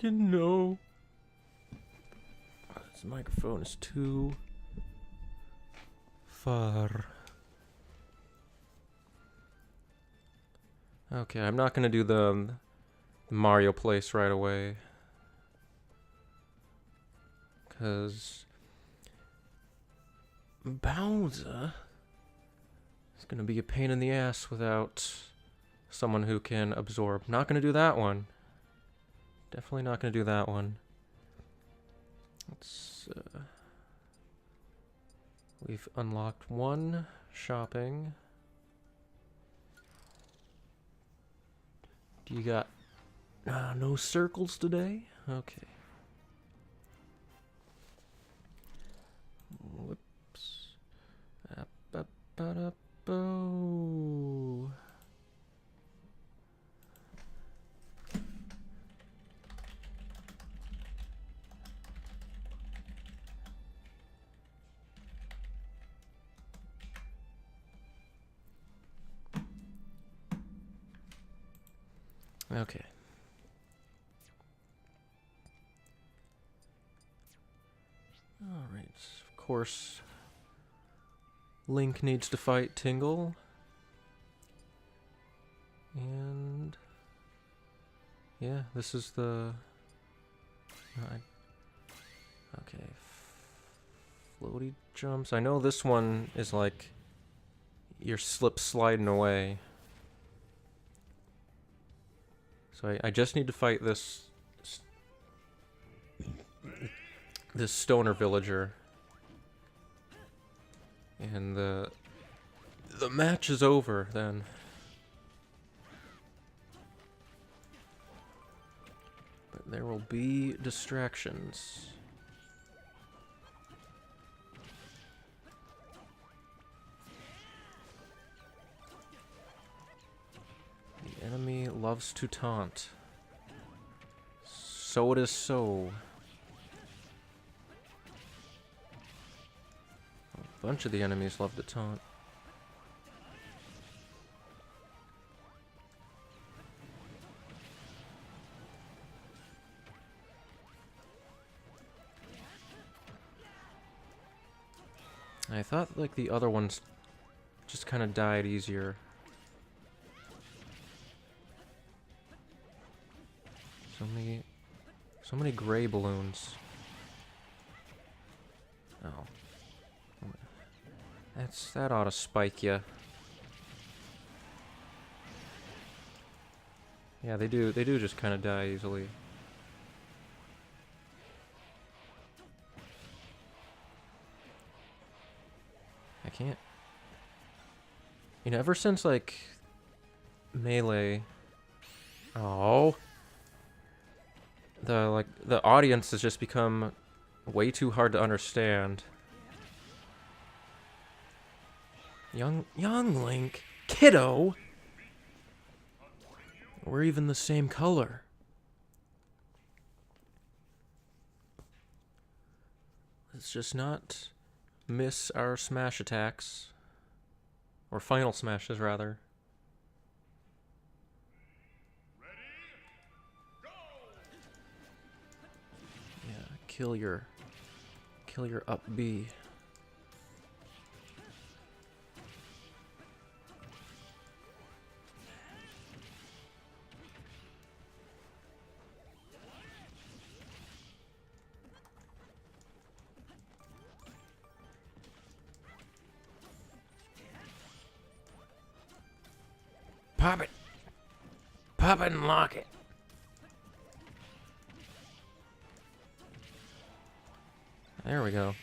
Morgan, no. This microphone is too far. Okay, I'm not gonna do the Mario place right away. Because Bowser is gonna be a pain in the ass without someone who can absorb. Not gonna do that one. Definitely not gonna do that one. Let's, we've unlocked one shopping. Do you got no circles today? Okay. Whoops. Ba-ba-ba-da-bo. Okay. Alright, of course, Link needs to fight Tingle. And yeah, this is the... okay. Floaty jumps. I know this one is like you're slip sliding away. So I just need to fight this stoner villager, and the match is over then. But there will be distractions. The enemy loves to taunt. So it is so. A bunch of the enemies love to taunt. I thought like the other ones just kind of died easier. So many gray balloons. Oh. That ought to spike you. Yeah, they do just kind of die easily. I can't. You know, ever since like Melee, oh, the audience has just become way too hard to understand. Young Link, kiddo. We're even the same color. Let's just not miss our smash attacks. Or final smashes, rather. Yeah, kill your up B. Pop it! Pop it and lock it! There we go.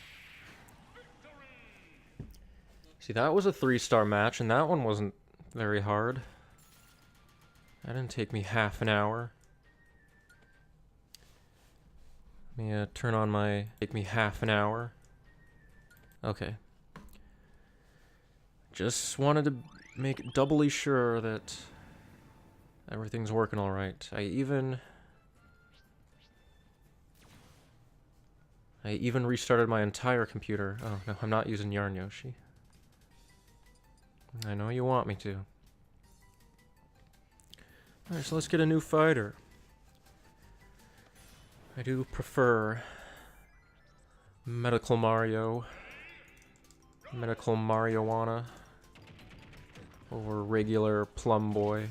See, that was a 3-star match, and that one wasn't very hard. That didn't take me half an hour. Let me turn on my... Take me half an hour. Okay. Just wanted to make doubly sure that everything's working all right. I even restarted my entire computer. Oh no, I'm not using Yarn Yoshi. I know you want me to. Alright, so let's get a new fighter. I do prefer medical marijuana over regular plum boy.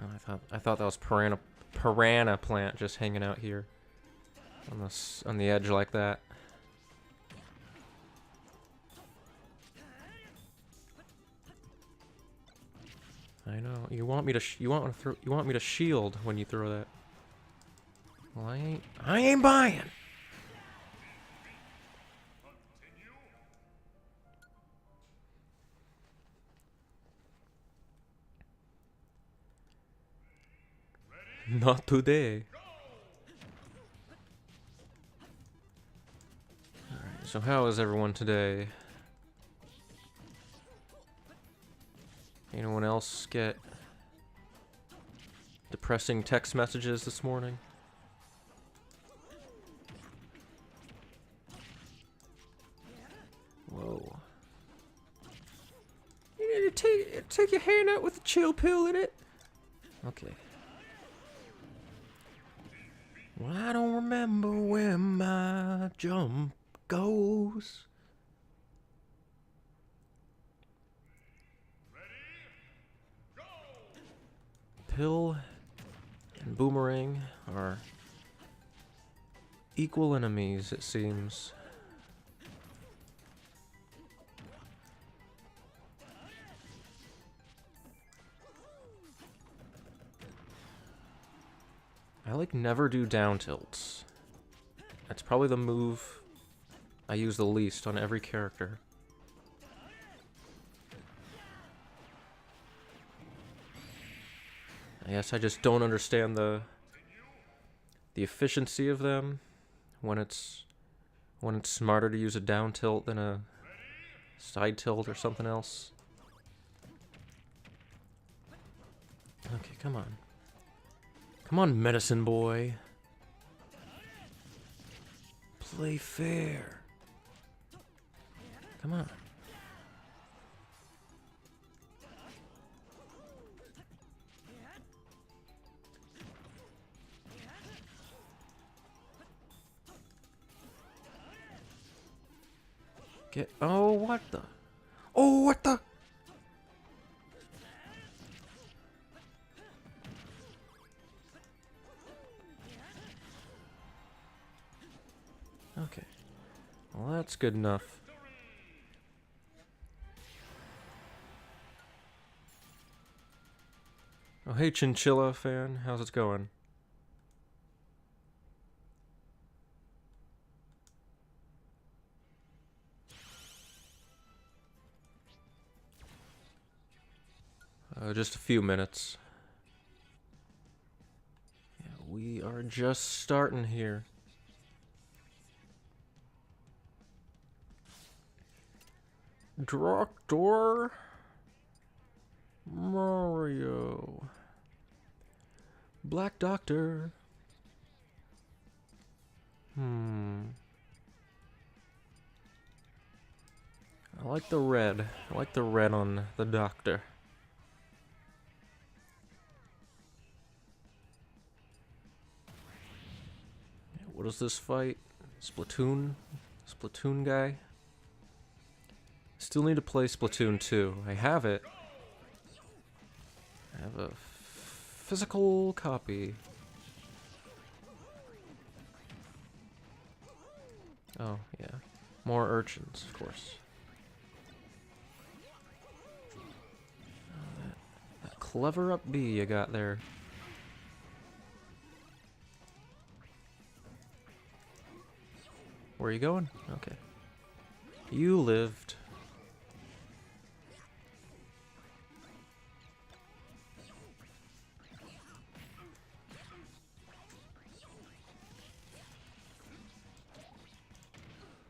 Oh, I thought that was piranha plant just hanging out here on the edge like that. I know. You want me to shield when you throw that. Well, I ain't buying. Not today. Alright, so how is everyone today? Anyone else get depressing text messages this morning? Whoa. You need to take your hand out with a chill pill in it? Okay. Well, I don't remember where my jump goes. Pill and Boomerang are equal enemies, it seems. I like never do down tilts. That's probably the move I use the least on every character. I guess I just don't understand the efficiency of them when it's smarter to use a down tilt than a side tilt or something else. Okay, come on. Come on, medicine boy. Play fair. Come on. Oh, what the? Oh, what the? Okay. Well, that's good enough. Oh, hey, Chinchilla fan. How's it going? Just a few minutes. Yeah, we are just starting here. Dr. Mario. Black Doctor. I like the red. I like the red on the Doctor. What is this fight? Splatoon? Splatoon guy? Still need to play Splatoon 2. I have it. I have a physical copy. Oh, yeah. More urchins, of course. Oh, that clever up B you got there. Where are you going? Okay. You lived.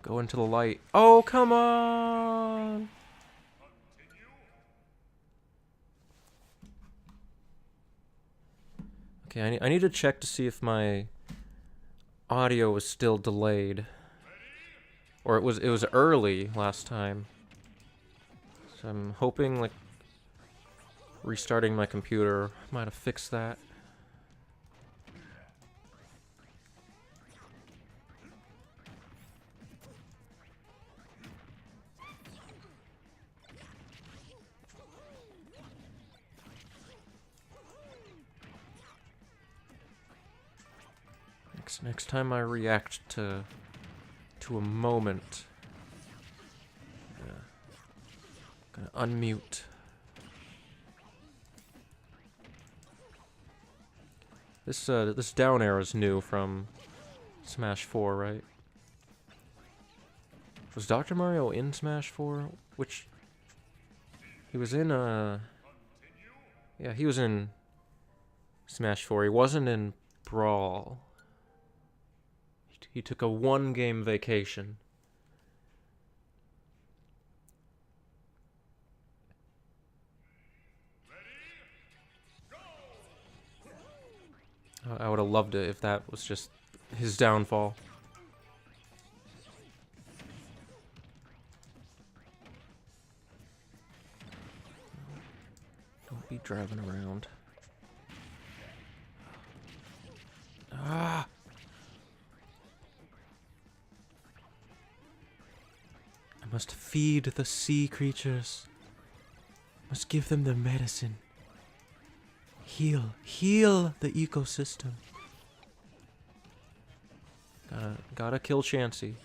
Go into the light. Oh, come on! Okay, I need to check to see if my audio was still delayed. Or it was early last time. So I'm hoping, like, restarting my computer might have fixed that. Next time I react to a moment, gonna unmute. This down arrow is new from Smash 4, right? Was Dr. Mario in Smash 4? Which he was in yeah, he was in Smash 4. He wasn't in Brawl. He took a one-game vacation. I would have loved it if that was just his downfall. Don't be driving around. Ah! I must feed the sea creatures. Must give them their medicine. Heal the ecosystem. Gotta kill Chansey.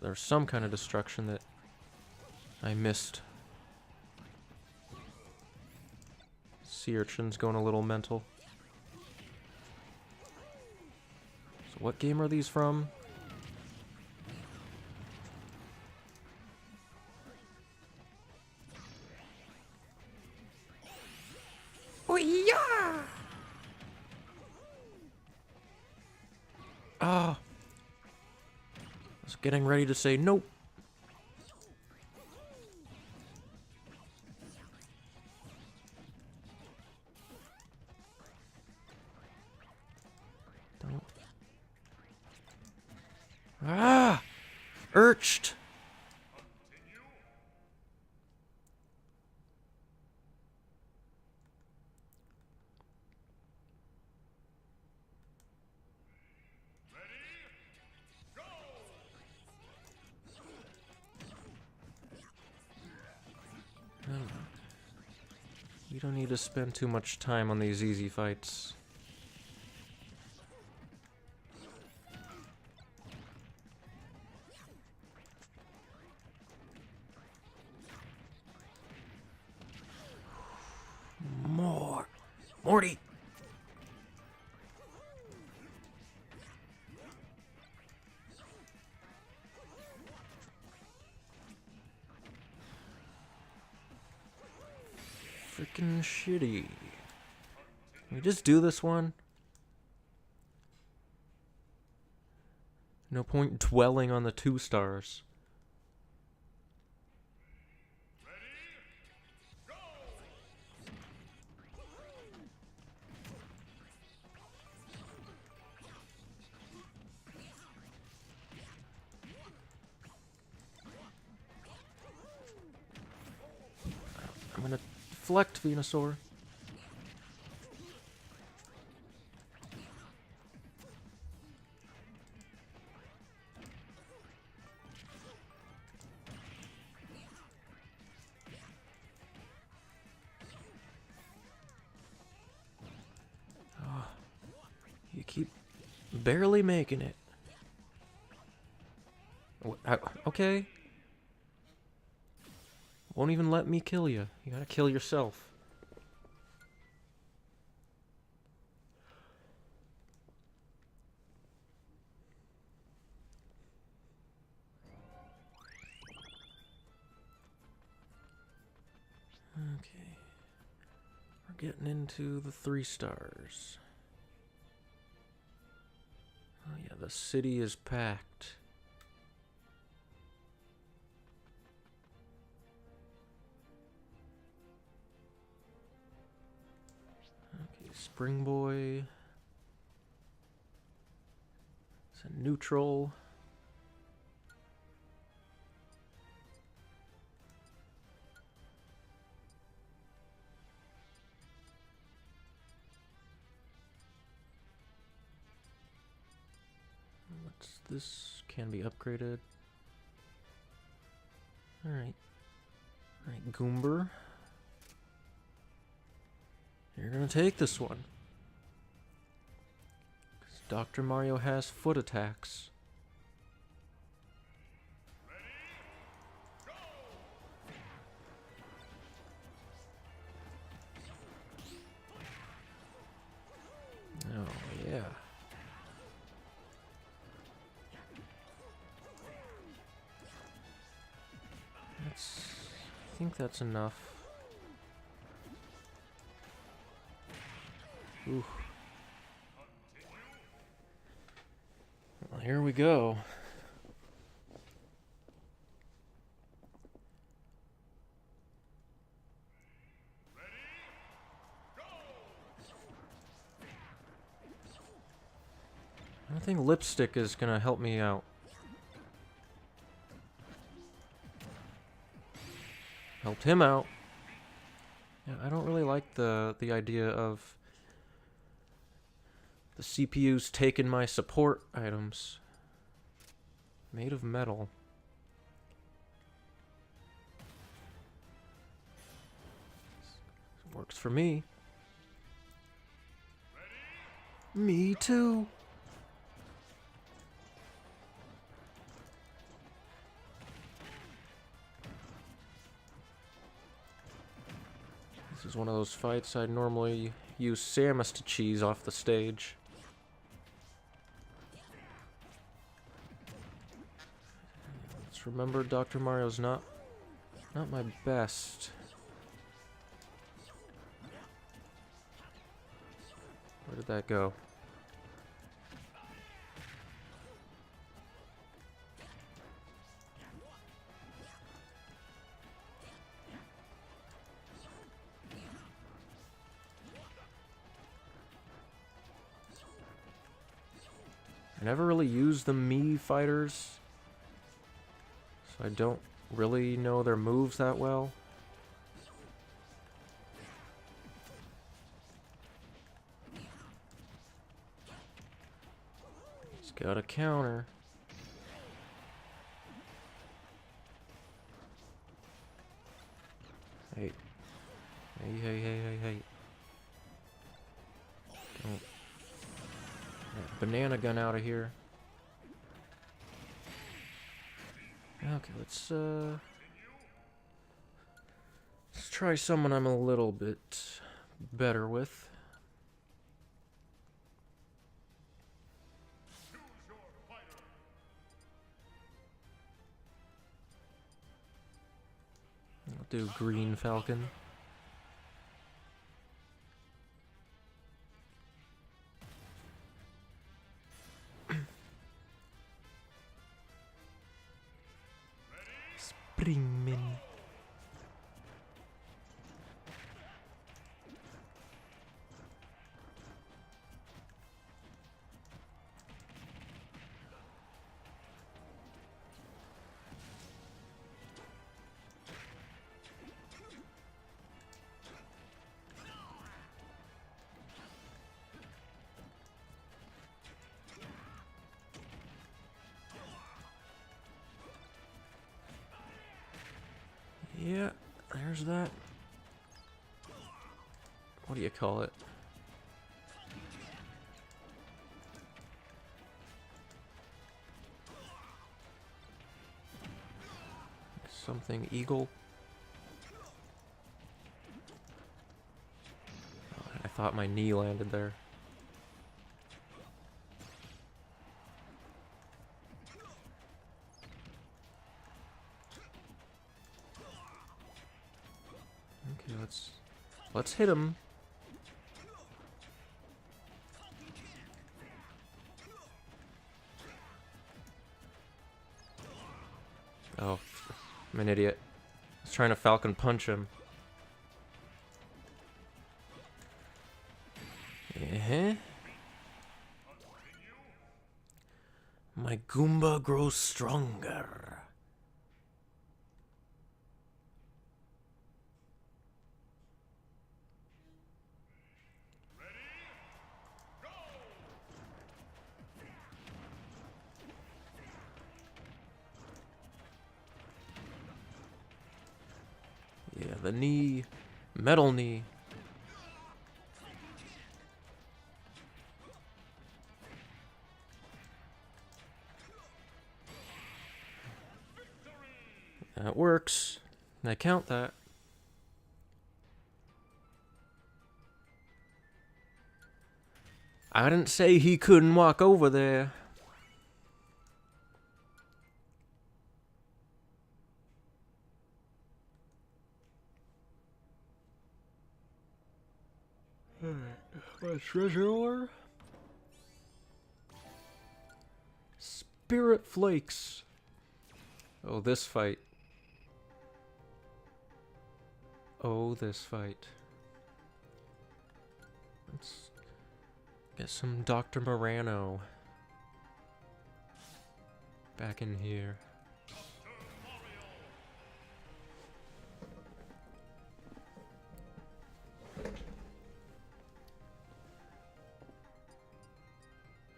There's some kind of destruction that I missed. Sea urchin's going a little mental. So what game are these from? Oh yeah! Ah! I was getting ready to say nope. Don't. Ah! Urched! You don't need to spend too much time on these easy fights. More! Morty! Freaking shitty. Can we just do this one? No point dwelling on the 2 stars. I'm gonna deflect, Venusaur. Oh, you keep barely making it. Okay. Won't even let me kill you. You gotta kill yourself. Okay. We're getting into the 3 stars. Oh yeah, the city is packed. Okay, Spring Boy. It's a neutral. This can be upgraded. Alright. Alright, Goomber. You're gonna take this one. Because Dr. Mario has foot attacks. Oh, yeah. I think that's enough. Ooh. Well, here we go. I don't think lipstick is gonna help me out. Helped him out. Yeah, I don't really like the idea of the CPU's taking my support items. Made of metal. Works for me. Me too. This is one of those fights I'd normally use Samus to cheese off the stage. Let's remember Dr. Mario's not my best. Where did that go? I never really use the Mii fighters, so I don't really know their moves that well. He's got a counter. Hey. Hey. Don't. Banana gun out of here. Okay, let's try someone I'm a little bit better with. I'll do Green Falcon. Springman. Yeah, there's that. What do you call it? Something eagle. Oh, I thought my knee landed there. Okay, let's hit him. Oh, I'm an idiot. I was trying to Falcon punch him. My Goomba grows stronger. Yeah, the knee. Metal knee. That works. I count that. I didn't say he couldn't walk over there. My treasure ore? Spirit flakes. Oh, this fight. Oh, this fight. Let's get some Dr. Morano back in here.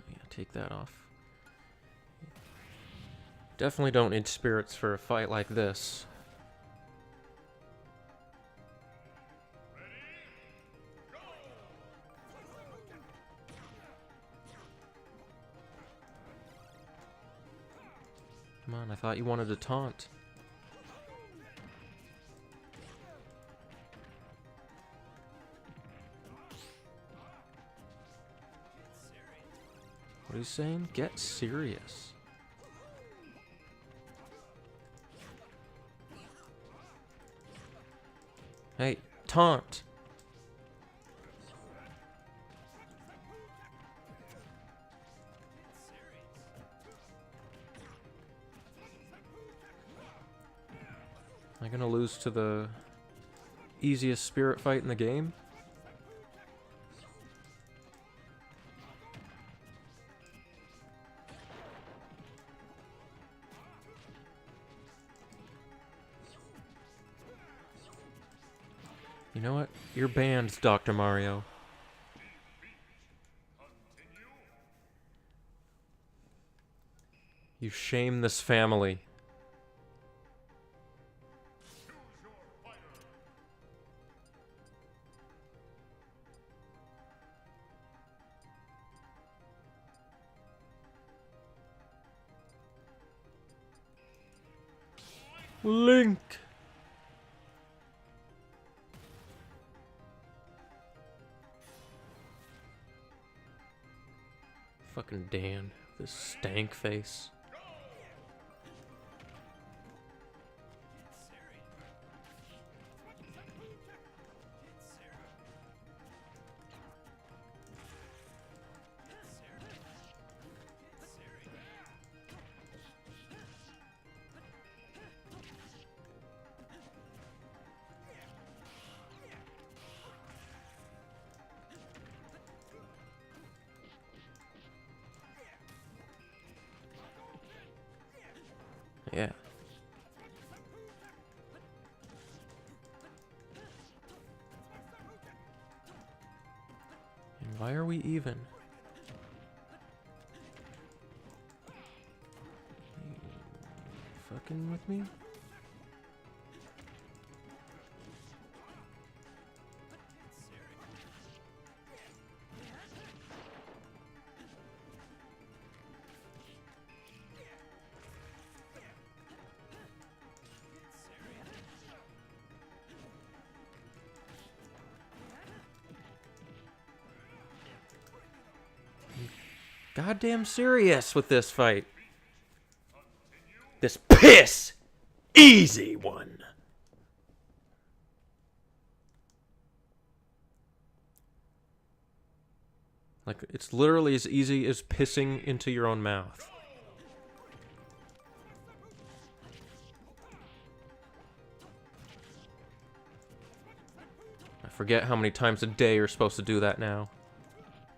Yeah, take that off. Definitely don't need spirits for a fight like this. Come on, I thought you wanted to taunt. What are you saying? Get serious. Hey, taunt. Am I gonna lose to the easiest spirit fight in the game? You know what? You're banned, Dr. Mario. You shame this family. Link! Fucking Dan, this stank face. Yeah. And why are we even? You fucking with me? Goddamn serious with this fight. This piss easy one. Like, it's literally as easy as pissing into your own mouth. I forget how many times a day you're supposed to do that now.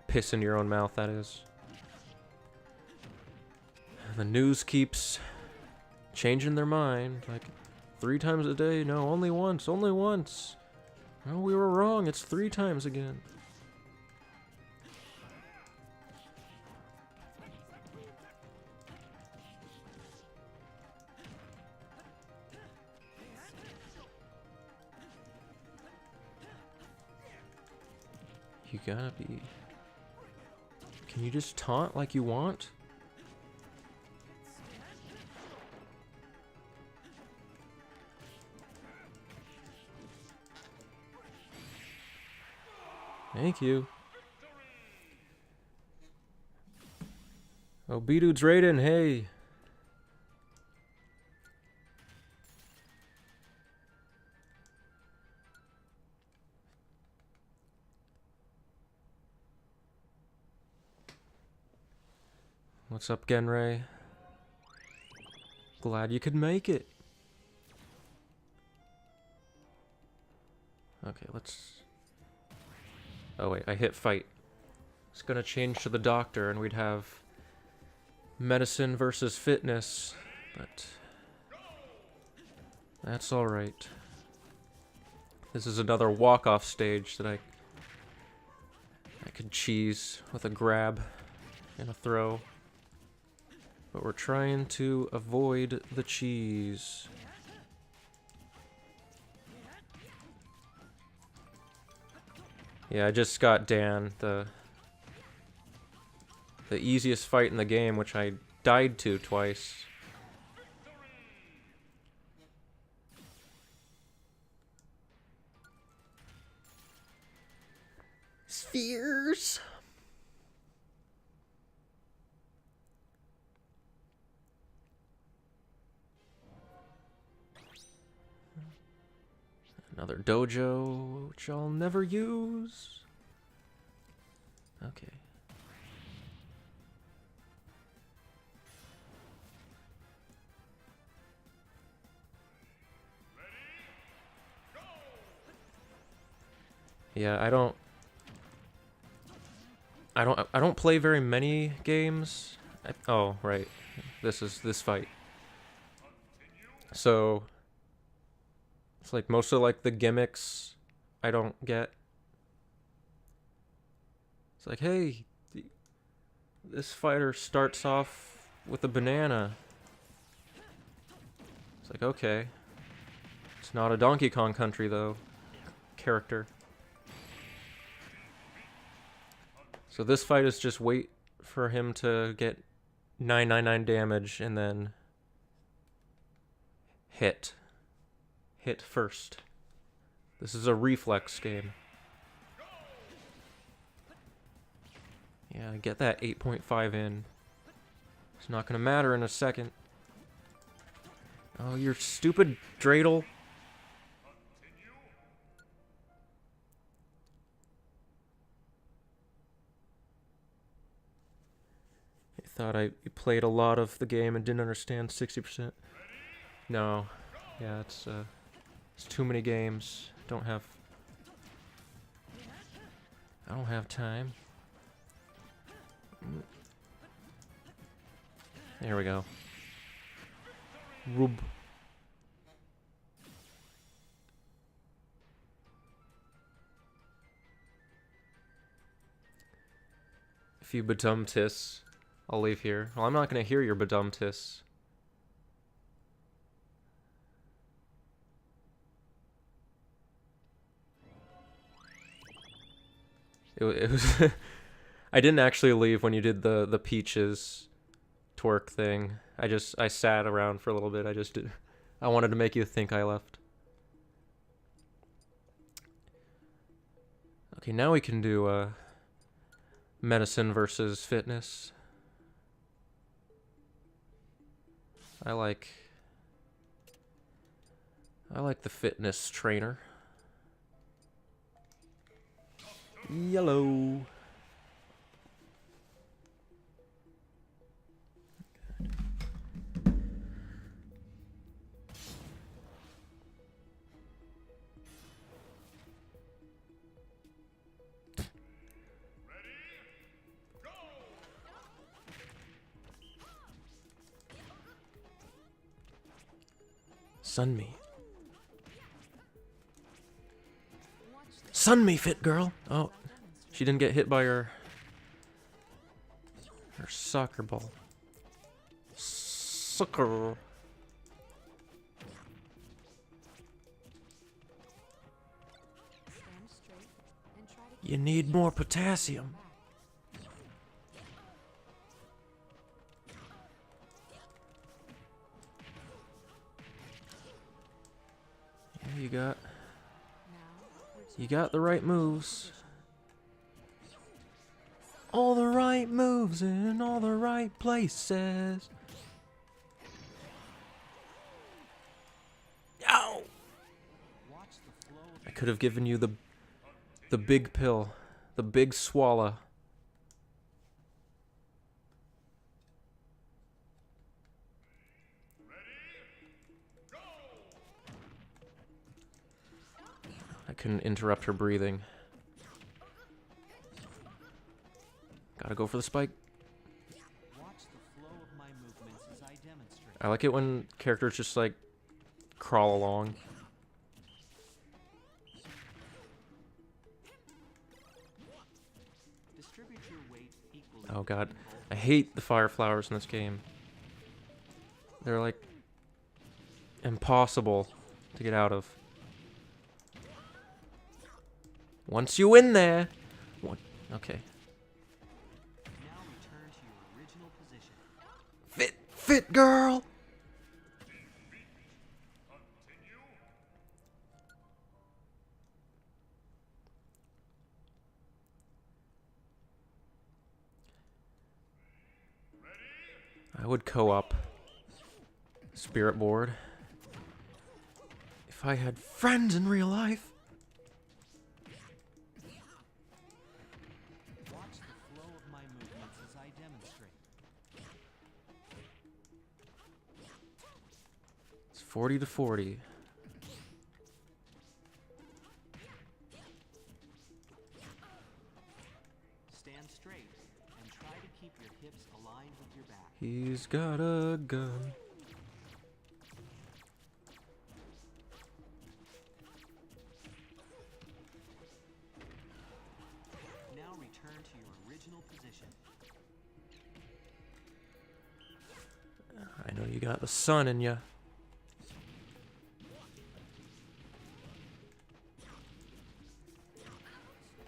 Piss in your own mouth, that is. The news keeps changing their mind. Like, 3 times a day? No, only once. Only once. No, we were wrong. It's 3 times again. You gotta be... Can you just taunt like you want? Thank you. Oh, B-Dude's raiding, hey. What's up, Genray? Glad you could make it. Okay, let's... Oh wait, I hit fight. It's gonna change to the doctor and we'd have medicine versus fitness, but that's alright. This is another walk-off stage that I could cheese with a grab and a throw. But we're trying to avoid the cheese. Yeah, I just got Dan, the easiest fight in the game, which I died to twice. Spheres! Another dojo, which I'll never use. Okay. Yeah, I don't play very many games. Oh, right. This is this fight. So it's like most of like the gimmicks I don't get. It's like, hey, this fighter starts off with a banana. It's like, okay. It's not a Donkey Kong Country though. Character. So this fight is just wait for him to get 999 damage and then hit. Hit first. This is a reflex game. Yeah, get that 8.5 in. It's not gonna matter in a second. Oh, you stupid dreidel. I thought I played a lot of the game and didn't understand 60%. No. Yeah, it's too many games. I don't have time. There we go. Rub. If you badum-tiss, I'll leave here. Well, I'm not gonna hear your badum-tiss. It was... I didn't actually leave when you did the Peaches twerk thing. I sat around for a little bit. I wanted to make you think I left. Okay, now we can do medicine versus fitness. I like the fitness trainer. Yellow. Sun me. Sun me, fit girl. Oh, she didn't get hit by her soccer ball. Sucker. You need more potassium. Yeah, you got the right moves. All the right moves in all the right places. Ow! I could have given you the big pill, the big swallow. I couldn't interrupt her breathing. Gotta go for the spike. I like it when characters just like crawl along. Oh god, I hate the fire flowers in this game. They're like impossible to get out of. Once you in there, okay. Now return to your original position. Fit girl. I would co-op Spirit Board if I had friends in real life. Watch the flow of my movements as I demonstrate. It's 40 to 40. Stand straight and try to keep your hips aligned with your back. He's got a gun. Now return to your original position. I know you got the sun in ya.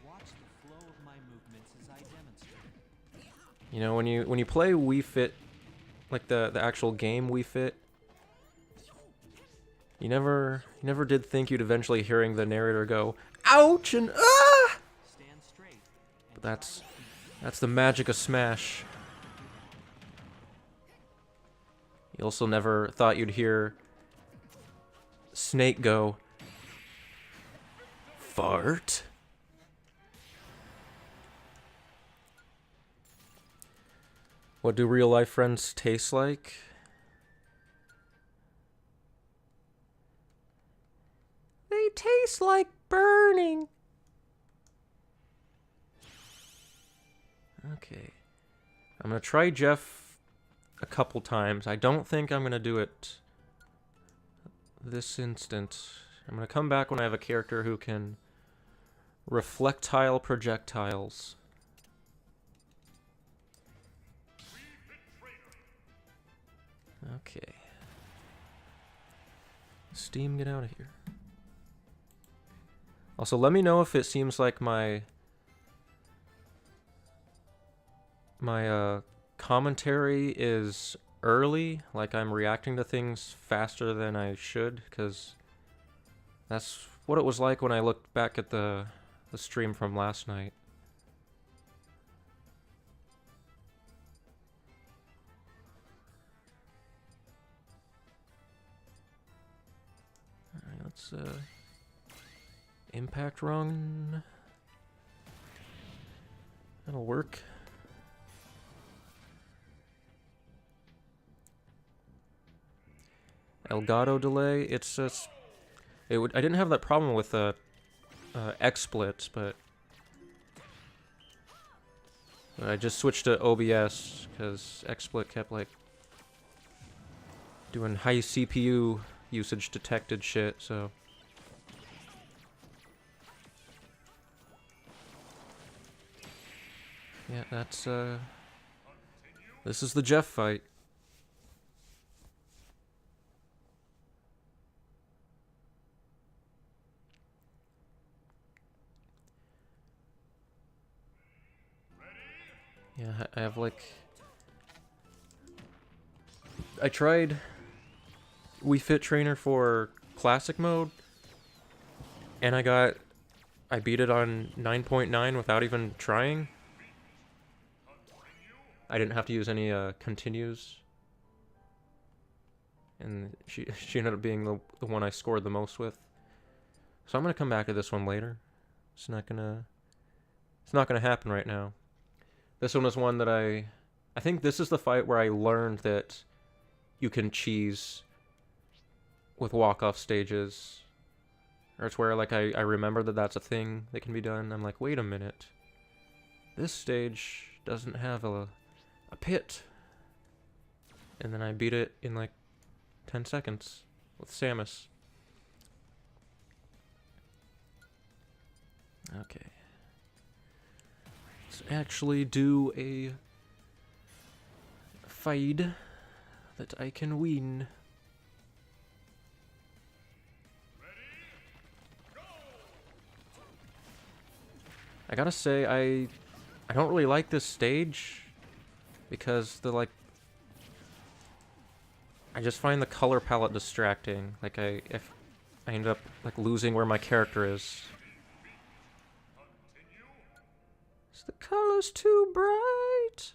Watch the flow of my movements as I demonstrate. You know, when you play Wii Fit, like the actual game Wii Fit, you never did think you'd eventually hearing the narrator go, "Ouch!" and "Ah!" Stand straight. But that's the magic of Smash. You also never thought you'd hear Snake go, "Fart." What do real life friends taste like? They taste like burning. Okay. I'm gonna try Jeff a couple times. I don't think I'm gonna do it this instant. I'm gonna come back when I have a character who can reflectile projectiles. Okay. Steam, get out of here. Also, let me know if it seems like my commentary is early, like I'm reacting to things faster than I should, because that's what it was like when I looked back at the stream from last night. Alright, let's impact run. That'll work. Elgato delay. It's just I didn't have that problem with XSplits, but I just switched to OBS because XSplit kept like doing high CPU usage detected shit, so. Yeah, that's, this is the Jeff fight. Yeah, I have, like... I tried Wii Fit Trainer for Classic Mode, and I beat it on 9.9 without even trying. I didn't have to use any continues. And she ended up being the one I scored the most with. So I'm gonna come back to this one later. It's not gonna happen right now. This one was one that I think this is the fight where I learned that you can cheese with walk-off stages. Or it's where like I remember that that's a thing that can be done. I'm like, wait a minute. This stage doesn't have a pit. And then I beat it in like 10 seconds with Samus. Okay. Let's actually do a fight that I can win. I gotta say, I don't really like this stage because I just find the color palette distracting. Like if I end up like losing where my character is. Is the color's too bright?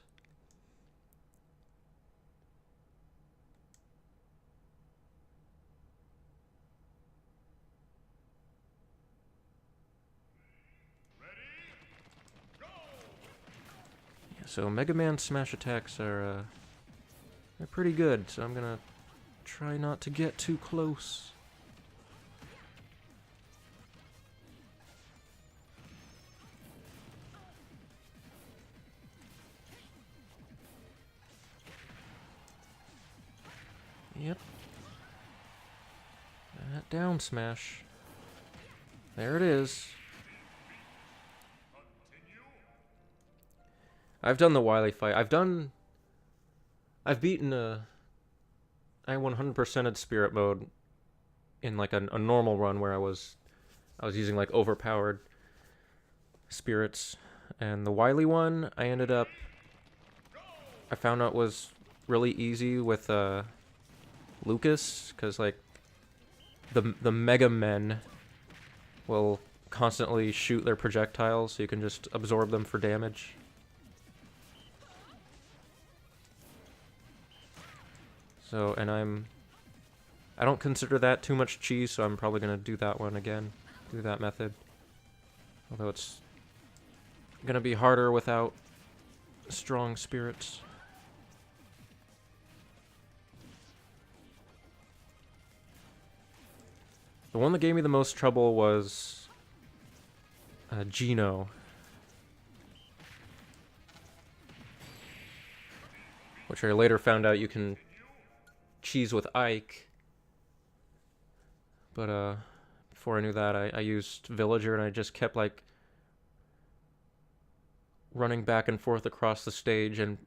Yeah, so Mega Man smash attacks are they're pretty good, so I'm gonna try not to get too close. Yep. That down smash. There it is. I've done the Wily fight. I've beaten I 100%ed spirit mode in like a normal run where I was using like overpowered spirits, and the Wily one I found out was really easy with Lucas, because like the Mega Men will constantly shoot their projectiles, so you can just absorb them for damage. So, and I don't consider that too much cheese, so I'm probably gonna do that one again, do that method. Although it's gonna be harder without strong spirits. The one that gave me the most trouble was Gino. Which I later found out you can cheese with Ike. But before I knew that, I used Villager, and I just kept like running back and forth across the stage and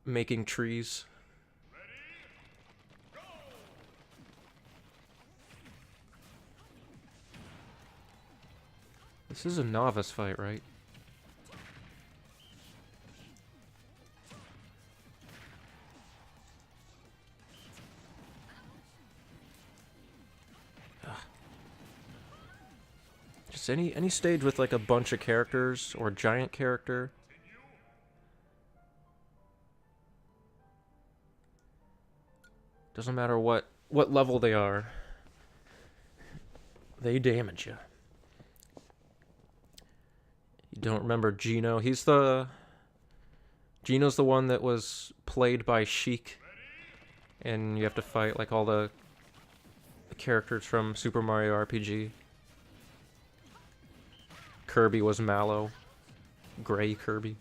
making trees. This is a novice fight, right? Ugh. Just any stage with like a bunch of characters or giant character. Doesn't matter what level they are. They damage you. You don't remember Gino? Gino's the one that was played by Sheik, and you have to fight like all the characters from Super Mario RPG. Kirby was Mallow. Gray Kirby.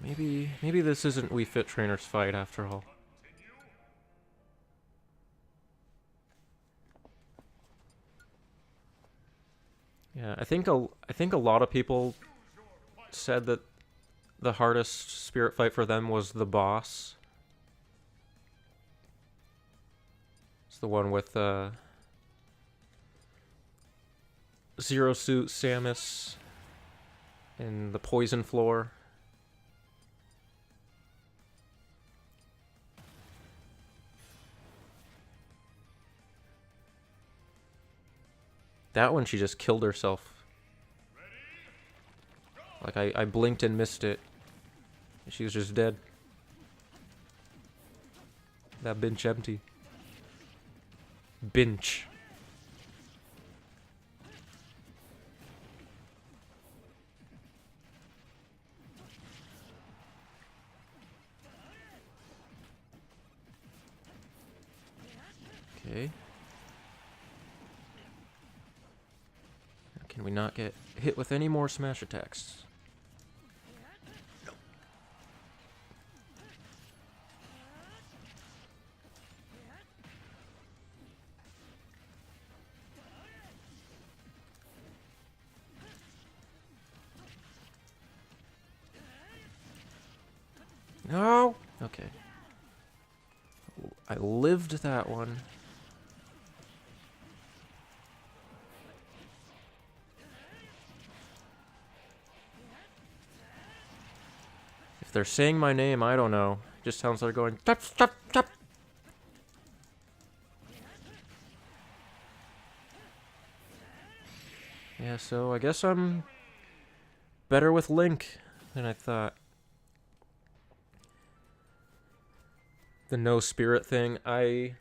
Maybe this isn't We Fit Trainer's fight after all. Yeah, I think a lot of people said that the hardest spirit fight for them was the boss. It's the one with Zero Suit, Samus, and the poison floor. That one, she just killed herself. Like, I blinked and missed it. She was just dead. That bench empty. Bench. Okay. Can we not get hit with any more smash attacks? No! Okay. I lived that one. If they're saying my name, I don't know. It just sounds like they're going, tap, tap, tap. Yeah, so I guess I'm better with Link than I thought. The no spirit thing, I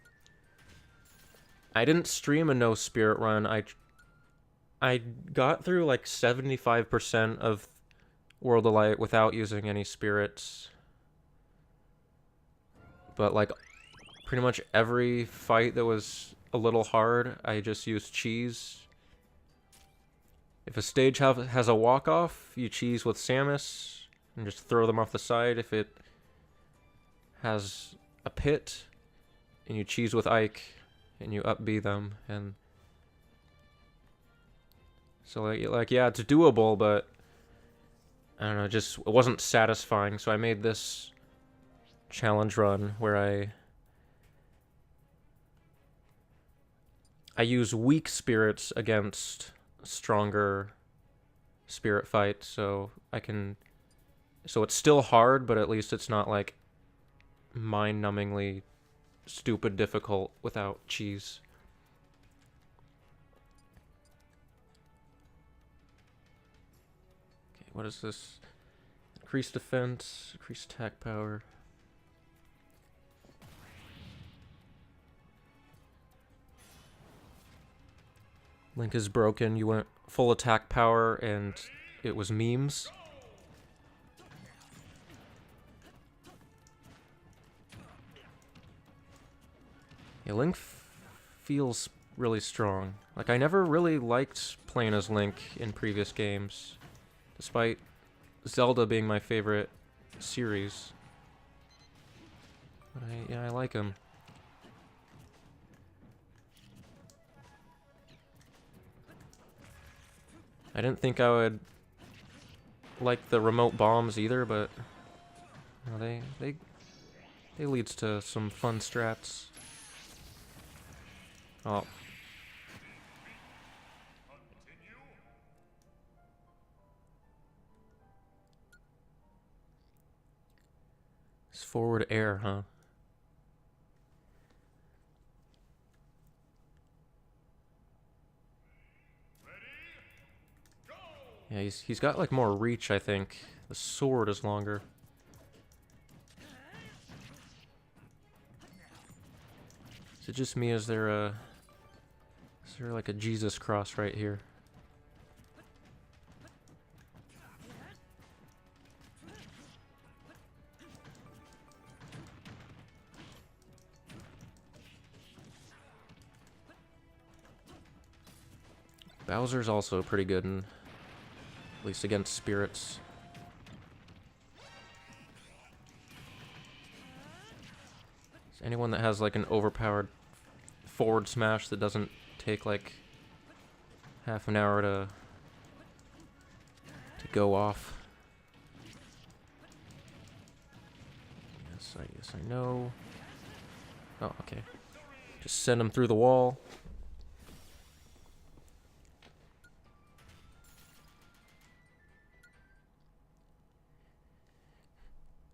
didn't stream a no spirit run. I got through like 75% of World of Light without using any spirits. But like pretty much every fight that was a little hard, I just used cheese. If a stage has a walk-off, you cheese with Samus and just throw them off the side. If it has a pit, and you cheese with Ike and you up B them. And so like yeah, it's doable, but I don't know, just it wasn't satisfying. So I made this challenge run where I use weak spirits against stronger spirit fight, so it's still hard, but at least it's not like mind-numbingly stupid difficult without cheese. Okay, what is this? Increased defense, increased attack power. Link is broken. You went full attack power and it was memes. Yeah, Link feels really strong. Like, I never really liked playing as Link in previous games, despite Zelda being my favorite series. But I like him. I didn't think I would like the remote bombs either, but you know, they leads to some fun strats. Oh. It's forward air, huh? Yeah, he's got like more reach, I think. The sword is longer. Is it just me? Is there like a Jesus cross right here? Bowser's also pretty good in, at least against spirits. Anyone that has like an overpowered forward smash that doesn't take like half an hour to go off. Yes, I know. Oh, okay. Just send him through the wall.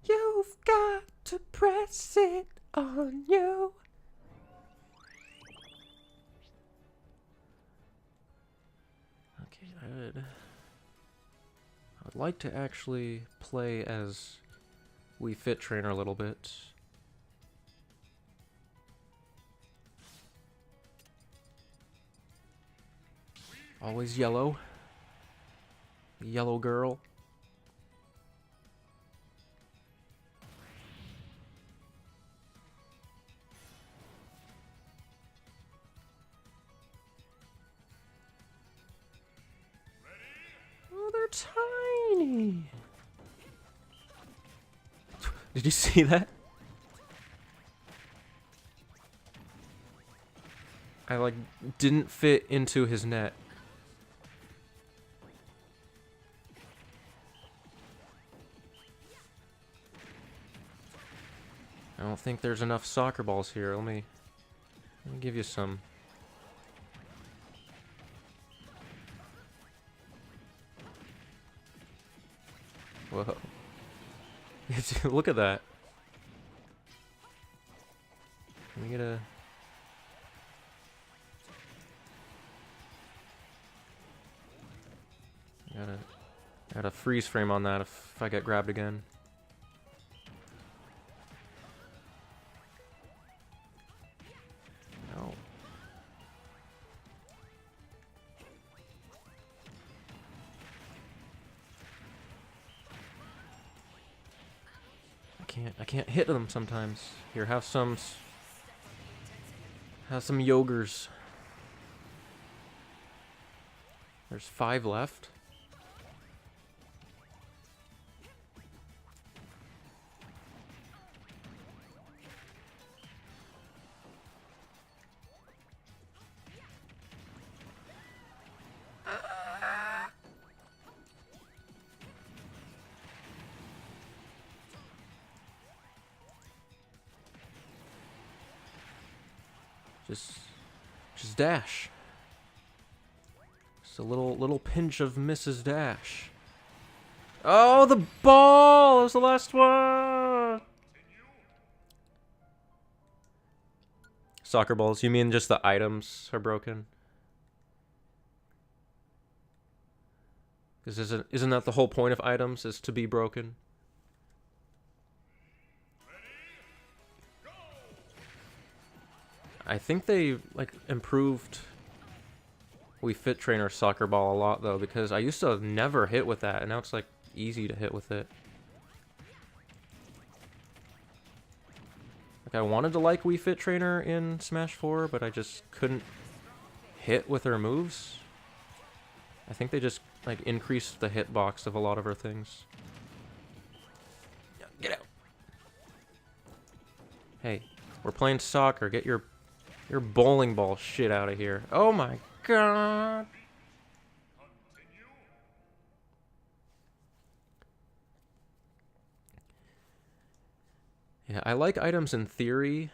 You've got to press it on you. Okay, I'd like to actually play as Wii Fit Trainer a little bit. Always yellow. Yellow girl. Oh, they're tiny. Did you see that? I like didn't fit into his net. I don't think there's enough soccer balls here. Let me give you some. Whoa. Look at that. Can we get a... Gotta freeze frame on that if I get grabbed again. No. I can't hit them sometimes. Here, have some yogurts. There's 5 left. Just dash. Just a little pinch of Mrs. Dash. Oh, the ball! That was the last one! Soccer balls, you mean just the items are broken? Because isn't that the whole point of items, is to be broken? I think they like improved Wii Fit Trainer soccer ball a lot though, because I used to never hit with that, and now it's like easy to hit with it. Like I wanted to like Wii Fit Trainer in Smash 4, but I just couldn't hit with her moves. I think they just like increased the hitbox of a lot of her things. Get out. Hey, we're playing soccer. Get your bowling ball shit out of here. Oh my god. Yeah, I like items in theory.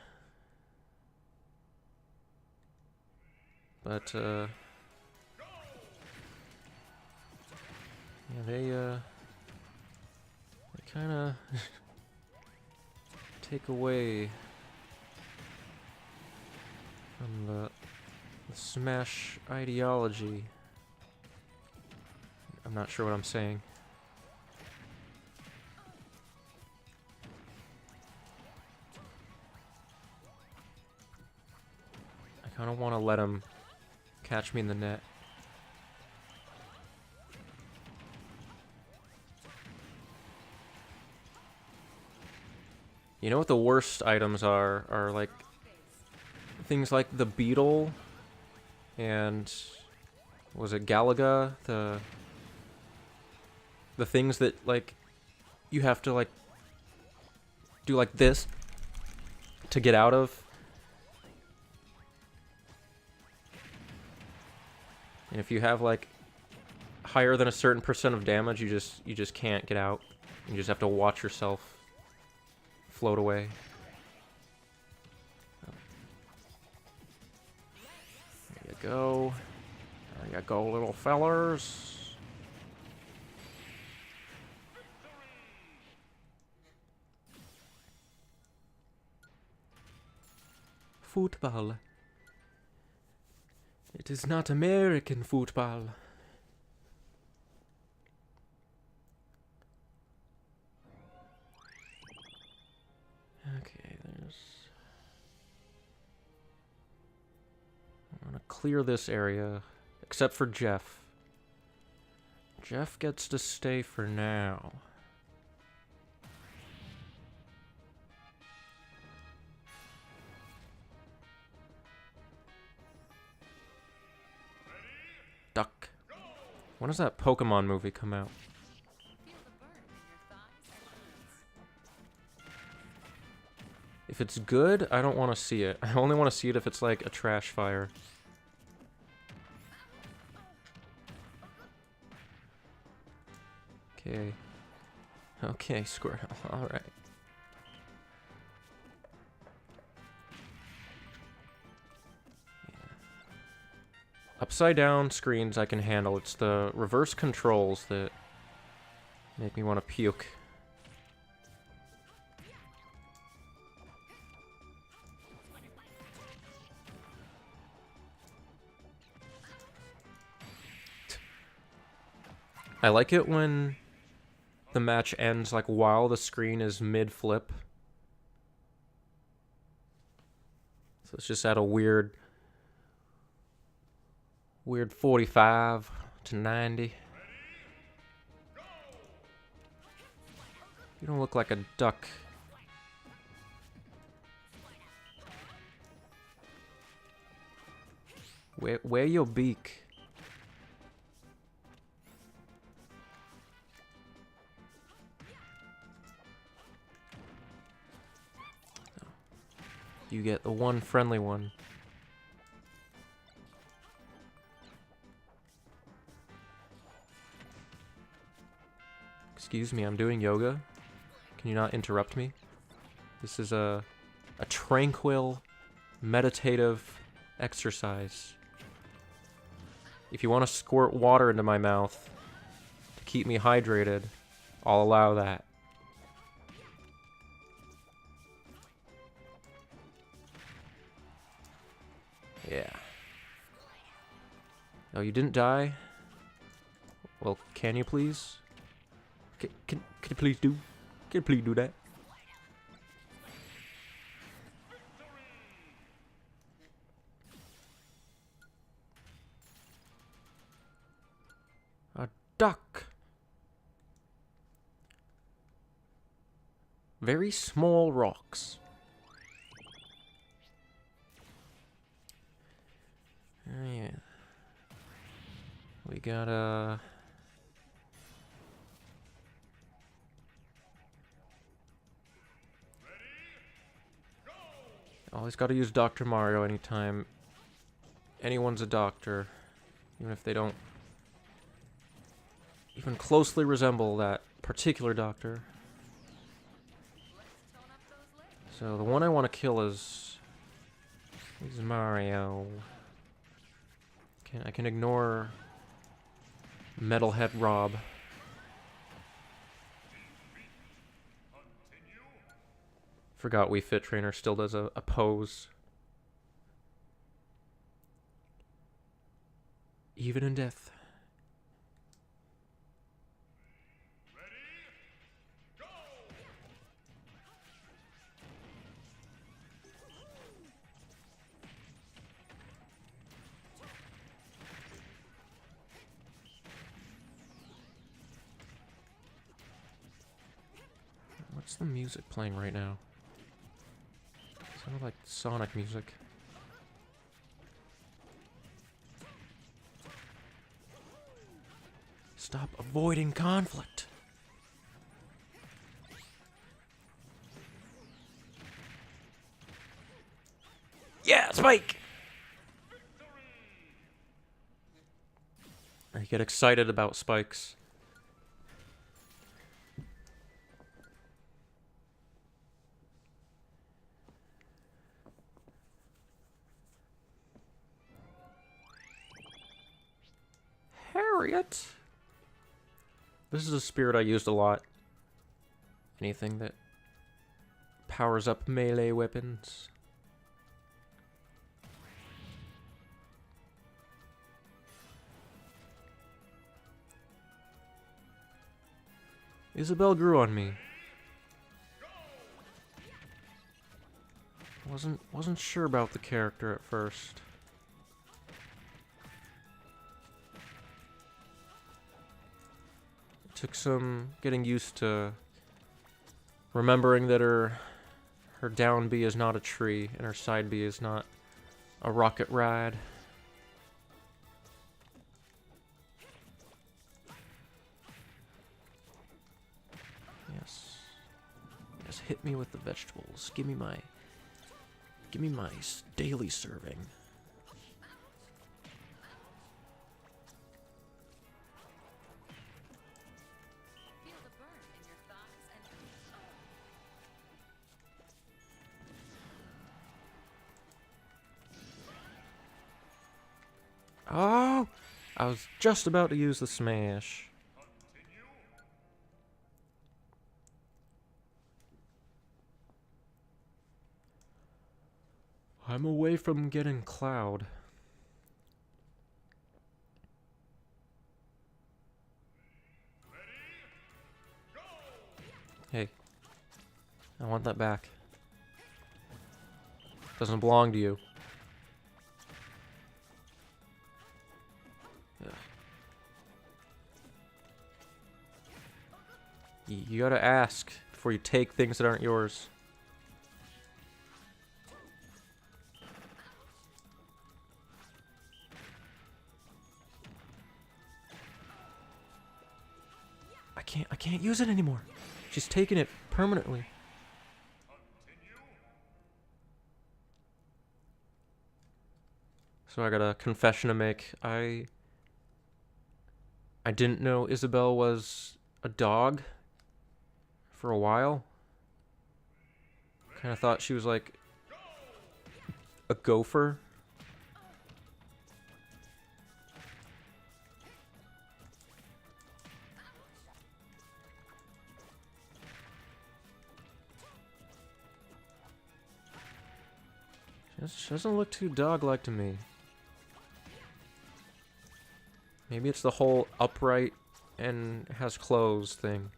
But, yeah, they kind of take away from the Smash ideology. I'm not sure what I'm saying. I kind of want to let him catch me in the net. You know what the worst items are? Are like things like the beetle and was it Galaga? The things that like you have to like do like this to get out of. And if you have like higher than a certain percent of damage, you just can't get out. You just have to watch yourself float away. There you go. There you go, little fellers. Football. It is not American football. Okay, there's... I'm gonna clear this area, except for Jeff. Jeff gets to stay for now. Duck. When does that Pokemon movie come out? If it's good, I don't want to see it. I only want to see it if it's like a trash fire. Okay. Okay, Squirtle. Alright. Upside down screens I can handle. It's the reverse controls that make me want to puke. I like it when the match ends like while the screen is mid-flip. So it's just at a weird 45 to 90. You don't look like a duck. Wear your beak. You get the one friendly one. Excuse me, I'm doing yoga. Can you not interrupt me? This is a tranquil, meditative exercise. If you want to squirt water into my mouth to keep me hydrated, I'll allow that. Yeah. Oh, you didn't die? Well, can you please? Can you please do? Can you please do that? A duck. Very small rocks. Oh, yeah. We got always got to use Dr. Mario anytime anyone's a doctor, even if they don't even closely resemble that particular doctor. So the one I want to kill is Mario. I can ignore Metalhead Rob. Forgot Wii Fit Trainer still does a pose. Even in death. What's the music playing right now? Sounded like Sonic music. Stop avoiding conflict. Yeah, Spike! I get excited about spikes. Harriet! This is a spirit I used a lot. Anything that powers up melee weapons. Isabelle grew on me. Wasn't sure about the character at first. Took some getting used to remembering that her down B is not a tree and her side B is not a rocket ride. Yes. Yes, hit me with the vegetables. Give me my daily serving. Feel the burn in your thighs and Oh! I was just about to use the smash. I'm away from getting Cloud. Hey. I want that back. Doesn't belong to you. Ugh. You gotta ask before you take things that aren't yours. I can't use it anymore. She's taking it permanently. So I got a confession to make. I didn't know Isabelle was a dog for a while. Kind of thought she was like a gopher. She doesn't look too dog-like to me. Maybe it's the whole upright and has clothes thing.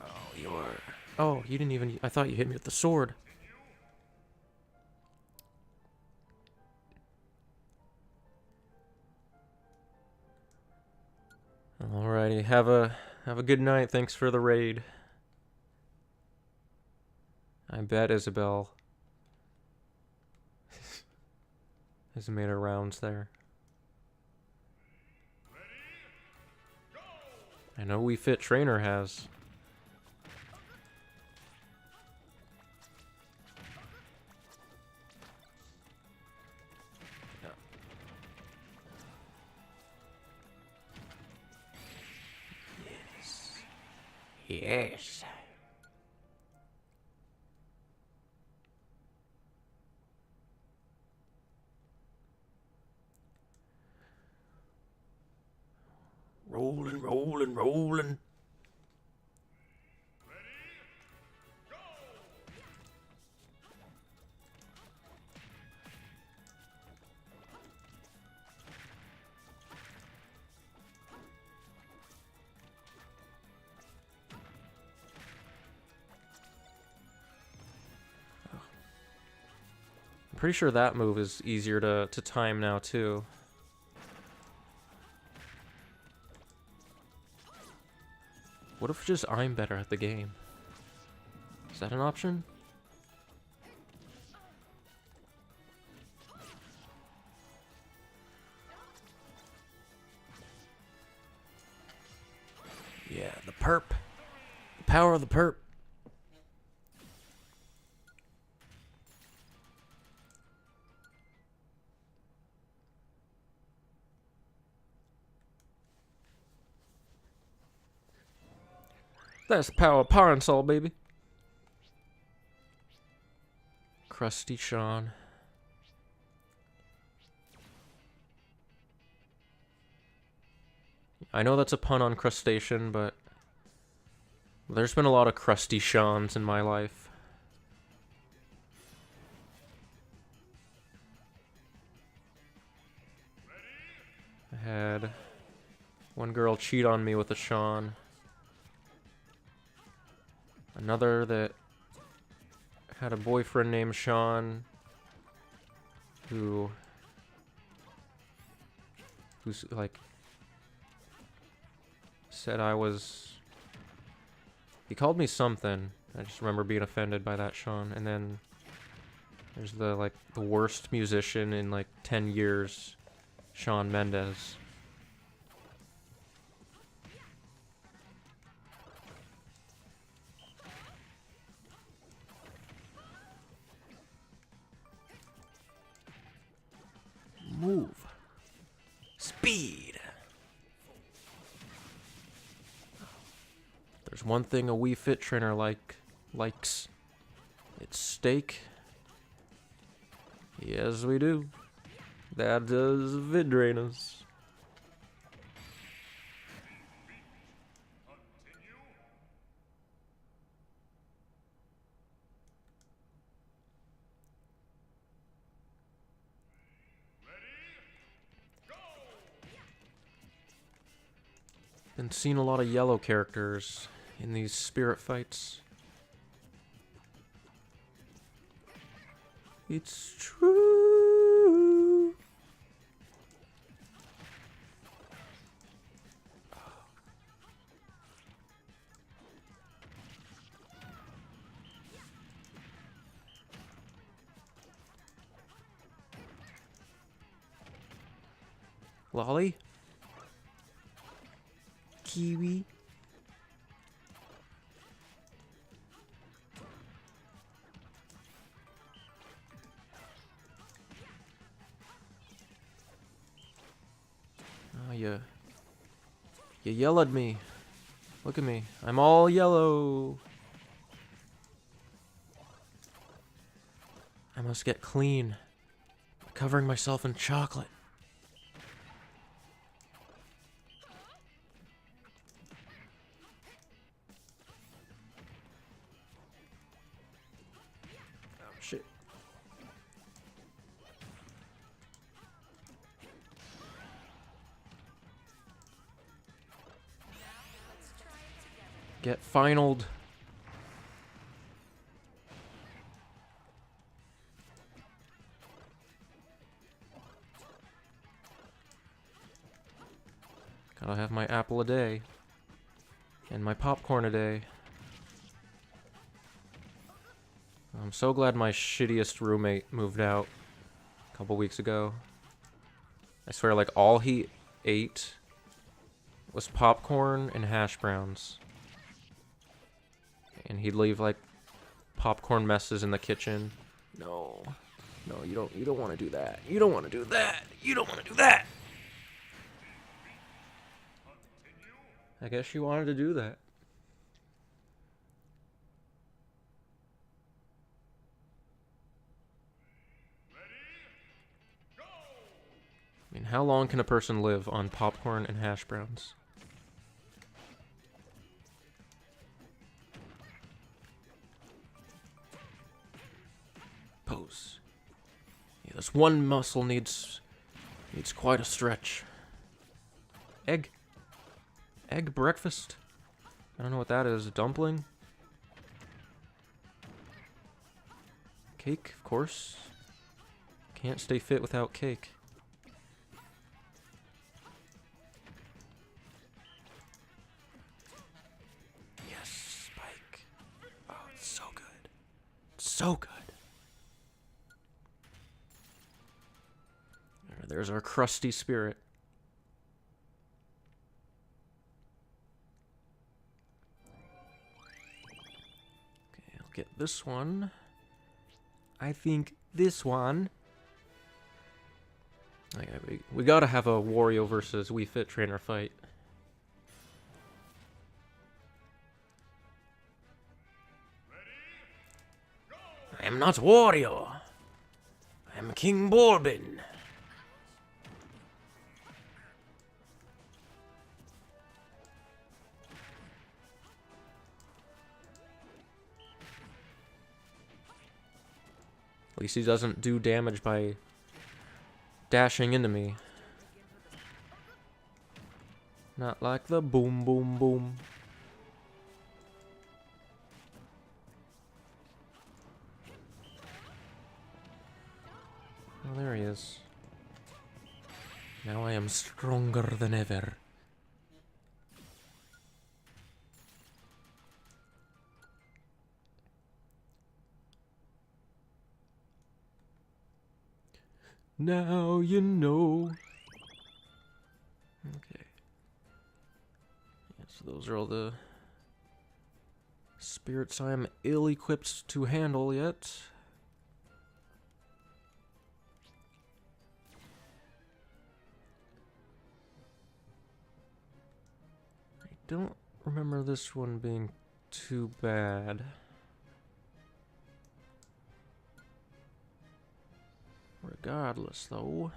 Oh, you're... Oh, you didn't even... I thought you hit me with the sword. Alrighty, have a good night. Thanks for the raid. I bet Isabelle has made her rounds there. I know We Fit Trainer has. Yes. Yes. Rolling, rolling, rolling. I'm pretty sure that move is easier to time now, too. What if just I'm better at the game? Is that an option? Yeah, the perp. The power of the perp. That's the power of Power and Soul, baby. Crusty Sean. I know that's a pun on crustacean, but there's been a lot of crusty Seans in my life. I had one girl cheat on me with a Sean. Another that had a boyfriend named Sean who's like said I was, he called me something. I just remember being offended by that Sean. And then there's the worst musician in like 10 years, Shawn Mendes. Move. Speed. There's one thing a Wii Fit trainer likes. It's steak. Yes, we do. That does vid drainers. Been seeing a lot of yellow characters in these spirit fights. It's true. Lolly? Kiwi? Oh, you yelled at me. Look at me. I'm all yellow. I must get clean by covering myself in chocolate. Oh, shit. Get finaled. Gotta have my apple a day. And my popcorn a day. I'm so glad my shittiest roommate moved out a couple weeks ago. I swear, like, all he ate was popcorn and hash browns. And he'd leave, like, popcorn messes in the kitchen. No. No, you don't want to do that. You don't want to do that. You don't want to do that. I guess she wanted to do that. I mean, how long can a person live on popcorn and hash browns? Pose. Yeah, this one muscle needs quite a stretch. Egg breakfast? I don't know what that is. A dumpling? Cake, of course. Can't stay fit without cake. Yes, Spike. Oh, it's so good. So good. There's our crusty spirit. Okay, I'll get this one. I think this one. Oh, yeah, we gotta have a Wario versus Wii Fit trainer fight. am not Wario. I am King Borbin. At least he doesn't do damage by dashing into me. Not like the boom, boom, boom. Oh, there he is. Now I am stronger than ever. Now you know. Okay. Yeah, so those are all the spirits I am ill-equipped to handle yet. I don't remember this one being too bad. Regardless, though.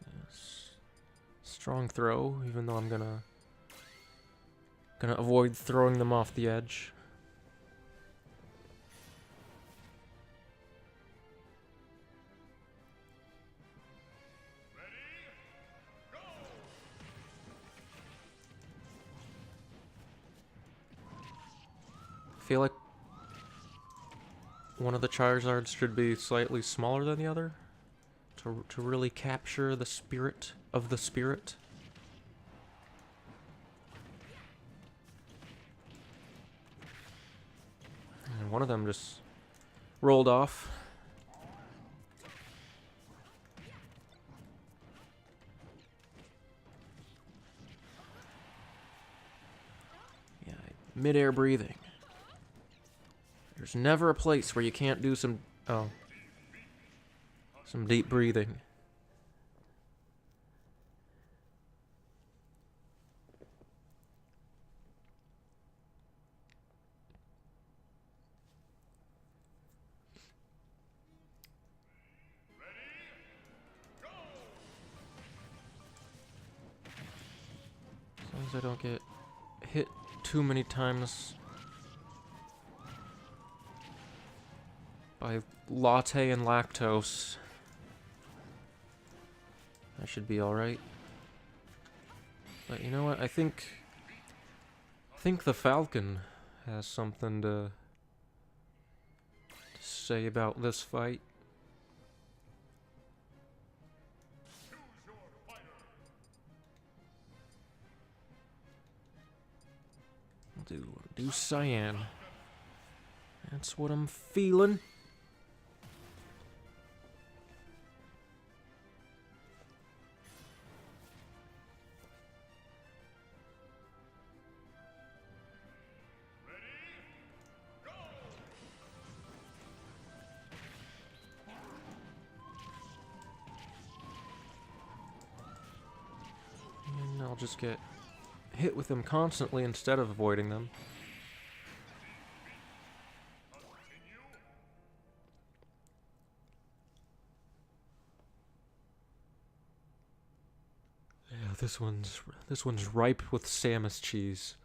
Yes. Strong throw, even though I'm gonna avoid throwing them off the edge. I feel like one of the Charizards should be slightly smaller than the other to really capture the spirit of the spirit. And one of them just rolled off. Yeah, mid-air breathing. There's never a place where you can't do some deep breathing. As long as I don't get hit too many times by latte and lactose, I should be alright. But you know what? I think the Falcon has something to say about this fight. Do cyan. That's what I'm feeling. And I'll just get hit with them constantly instead of avoiding them. Yeah, this one's ripe with Samus cheese.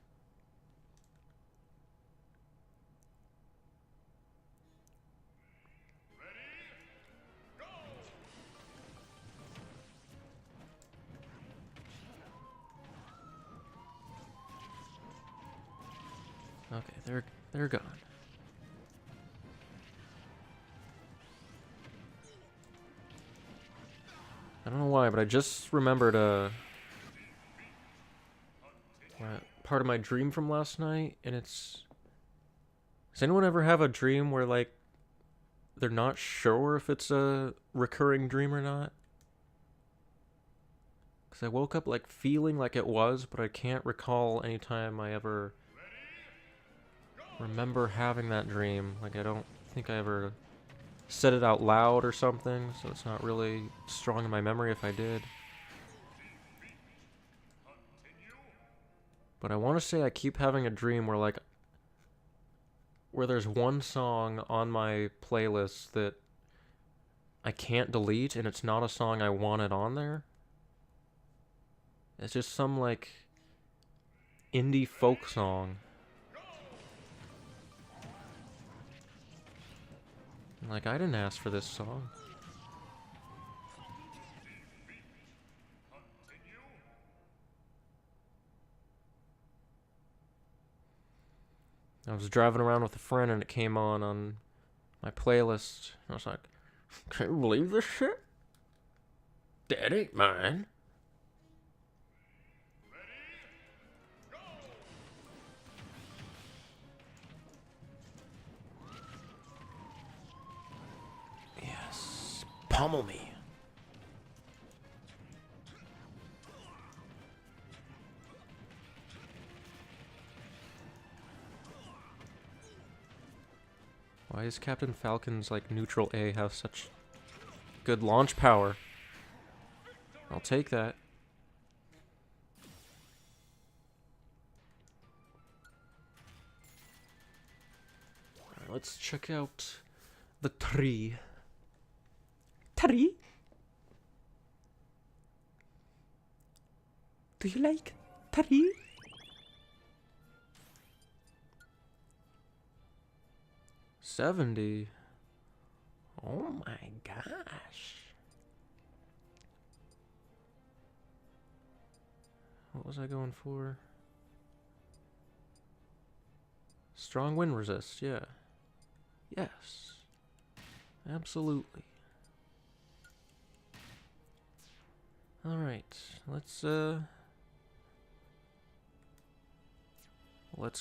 Okay, they're gone. I don't know why, but I just remembered part of my dream from last night, and it's... Does anyone ever have a dream where, like, they're not sure if it's a recurring dream or not? Because I woke up, like, feeling like it was, but I can't recall any time I ever remember having that dream. Like, I don't think I ever said it out loud or something, so it's not really strong in my memory if I did. But I want to say I keep having a dream where, like, where there's one song on my playlist that I can't delete, and it's not a song I wanted on there. It's just some, like, indie folk song. Like, I didn't ask for this song. I was driving around with a friend and it came on my playlist. I was like, can you believe this shit? That ain't mine. Yes. Pummel me. Why is Captain Falcon's, like, neutral A have such good launch power? I'll take that. Alright, let's check out the tree. Tree? Do you like tree? $70. Oh my gosh. What was I going for? Strong wind resist, yeah. Yes. Absolutely. Alright, let's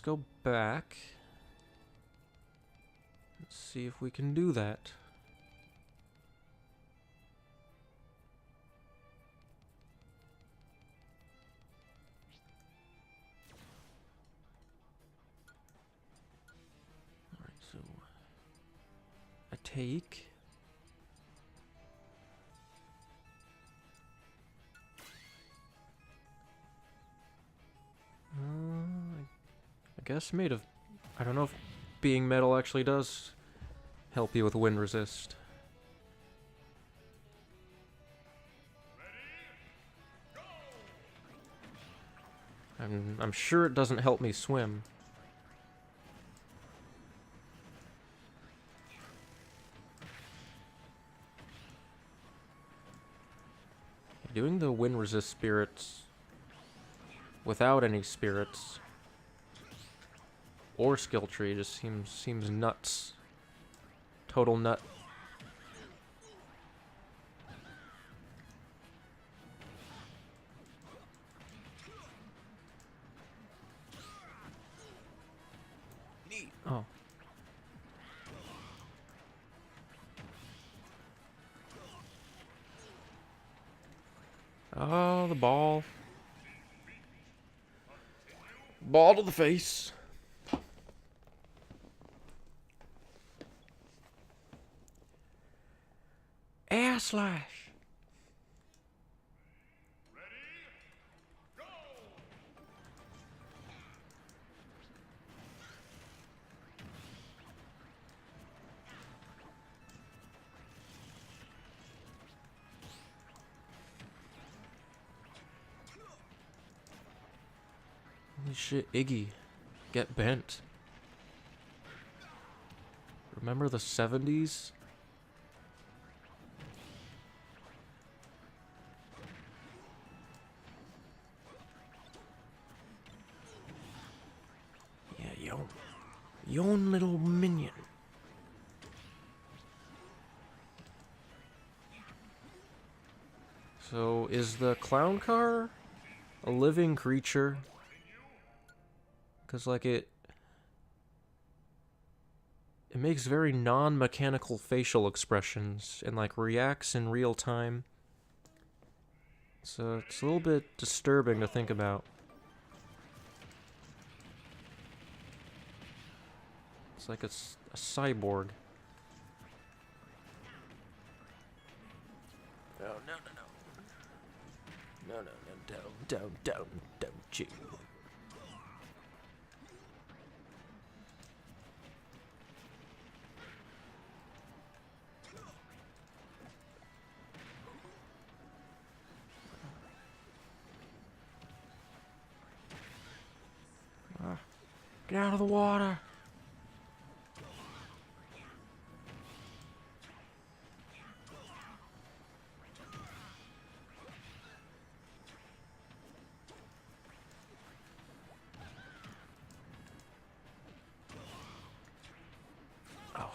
go back. Let's see if we can do that. Alright, so I take. I guess made of. I don't know if being metal actually does help you with wind resist. I'm sure it doesn't help me swim. Doing the wind resist spirits without any spirits or skill tree just seems nuts. Total nut. Oh. Oh, the ball. Ball to the face. Air slash. Holy shit, Iggy. Get bent. Remember the 70s? Yeah, your own little minion. So, is the clown car a living creature? Because, like, it makes very non-mechanical facial expressions and, like, reacts in real time. So it's a little bit disturbing to think about. It's like a cyborg. No, no, no, no. No, no, no, don't you. Get out of the water. Oh,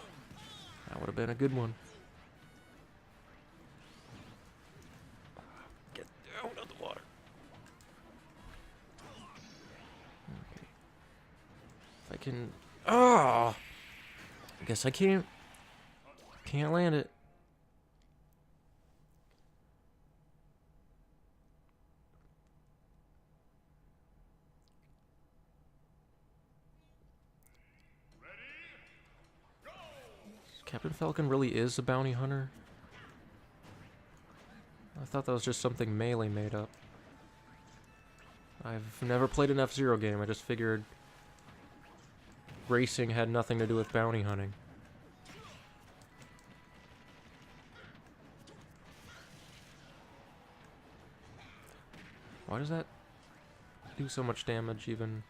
that would have been a good one. Get out of the water. Okay. If I can... Oh! I guess I can't. Can't land it. Captain Falcon really is a bounty hunter? I thought that was just something Melee made up. I've never played an F-Zero game. I just figured racing had nothing to do with bounty hunting. Why does that do so much damage even?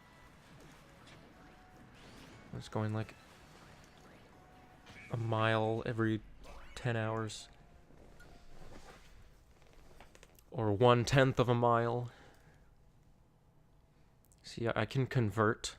It's going like a mile every 10 hours. Or 1/10 of a mile. See, I can convert.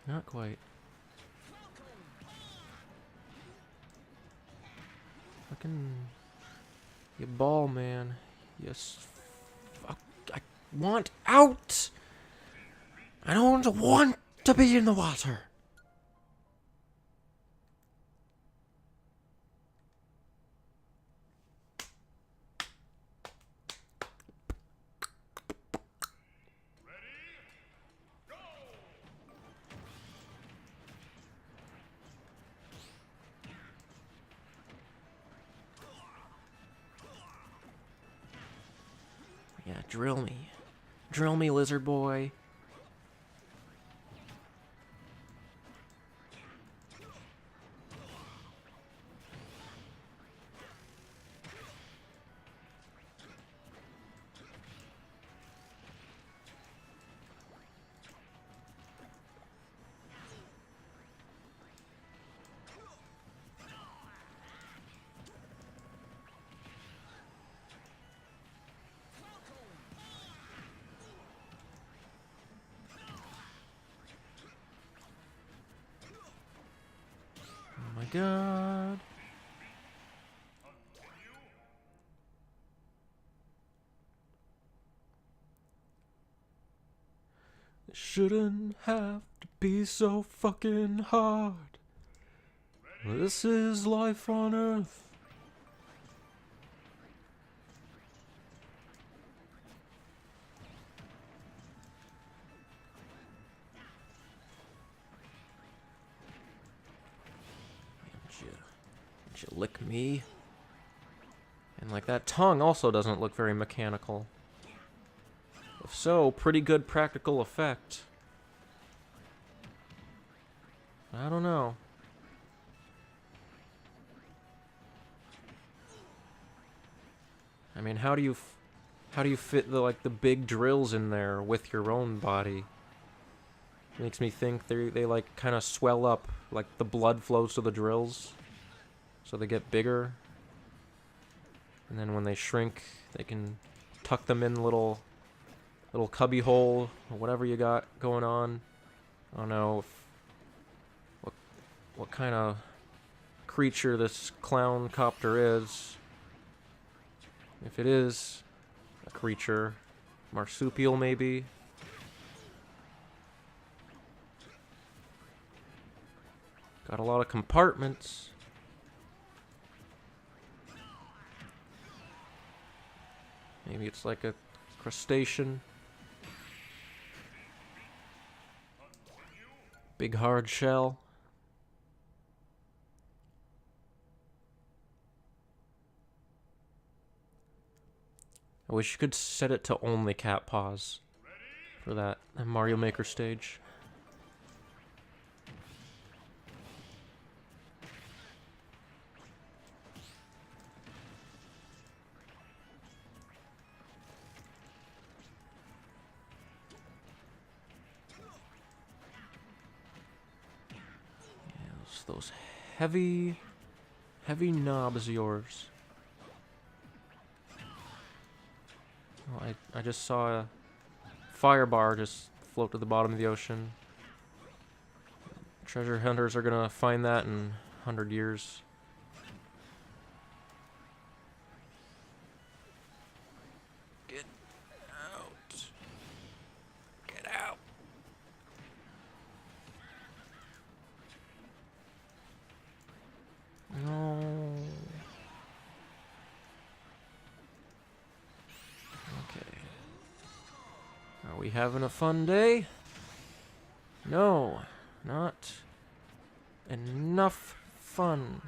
Not quite. Fucking... You ball, man. Yes. Fuck. I want out! I don't want to be in the water! Yeah, drill me. Drill me, lizard boy. Oh my god. It shouldn't have to be so fucking hard. This is life on Earth. Did you lick me? And like that tongue also doesn't look very mechanical. If so, pretty good practical effect. I don't know. I mean, how do you fit the big drills in there with your own body? Makes me think they like kind of swell up, like the blood flows to the drills, so they get bigger. And then when they shrink, they can tuck them in little cubby hole or whatever you got going on. I don't know what kind of creature this clown copter is. If it is a creature, marsupial maybe. Got a lot of compartments. Maybe it's like a crustacean. Big hard shell. I wish you could set it to only cat paws for that Mario Maker stage. Yes, those heavy knobs of yours. Oh, I just saw a fire bar just float to the bottom of the ocean. Treasure hunters are gonna find that in 100 years. Get out. Get out. No. Okay. Are we having a fun day? No, not enough fun.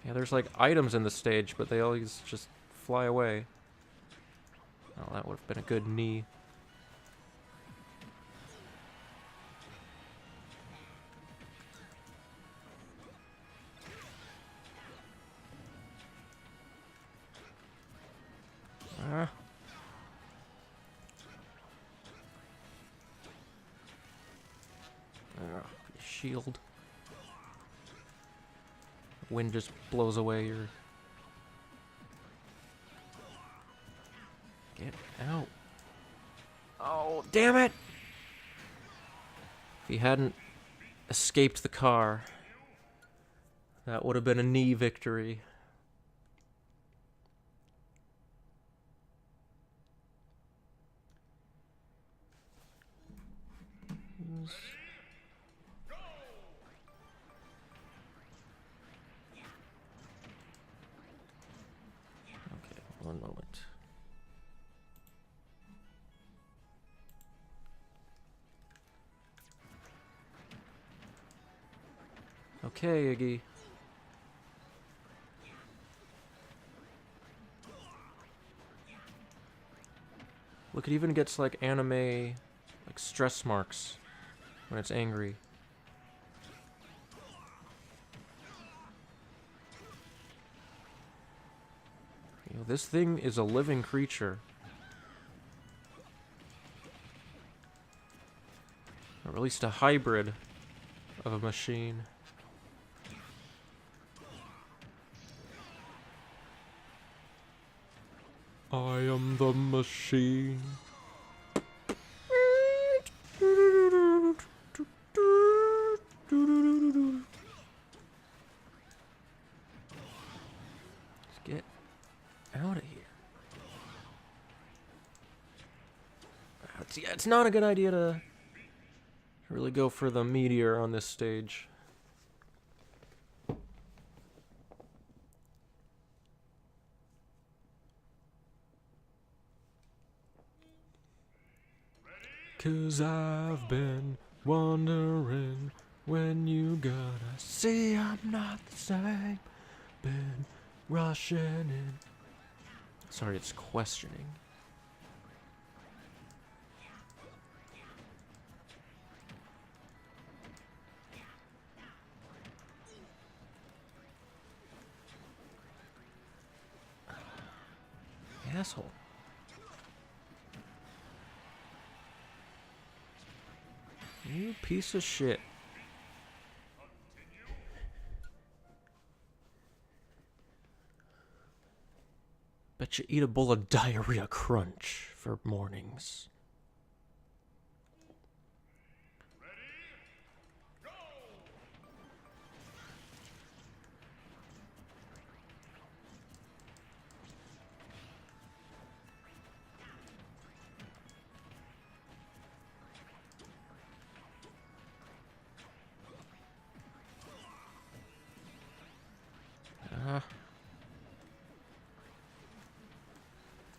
Yeah, there's like items in the stage, but they always just fly away. Oh, that would have been a good knee. Ah. Shield. Wind just blows away your... Get out. Oh, damn it! If he hadn't escaped the car, that would have been a knee victory. Okay, one moment. Okay, Iggy. Look, it even gets like anime, like stress marks when it's angry. You know, this thing is a living creature. Or at least a hybrid of a machine. I am the machine. Let's get out of here. Yeah, it's not a good idea to really go for the meteor on this stage. Cause I've been wondering when you gonna see I'm not the same. Been rushing in. Sorry, it's questioning. Asshole. You piece of shit. Bet you eat a bowl of diarrhea crunch for mornings.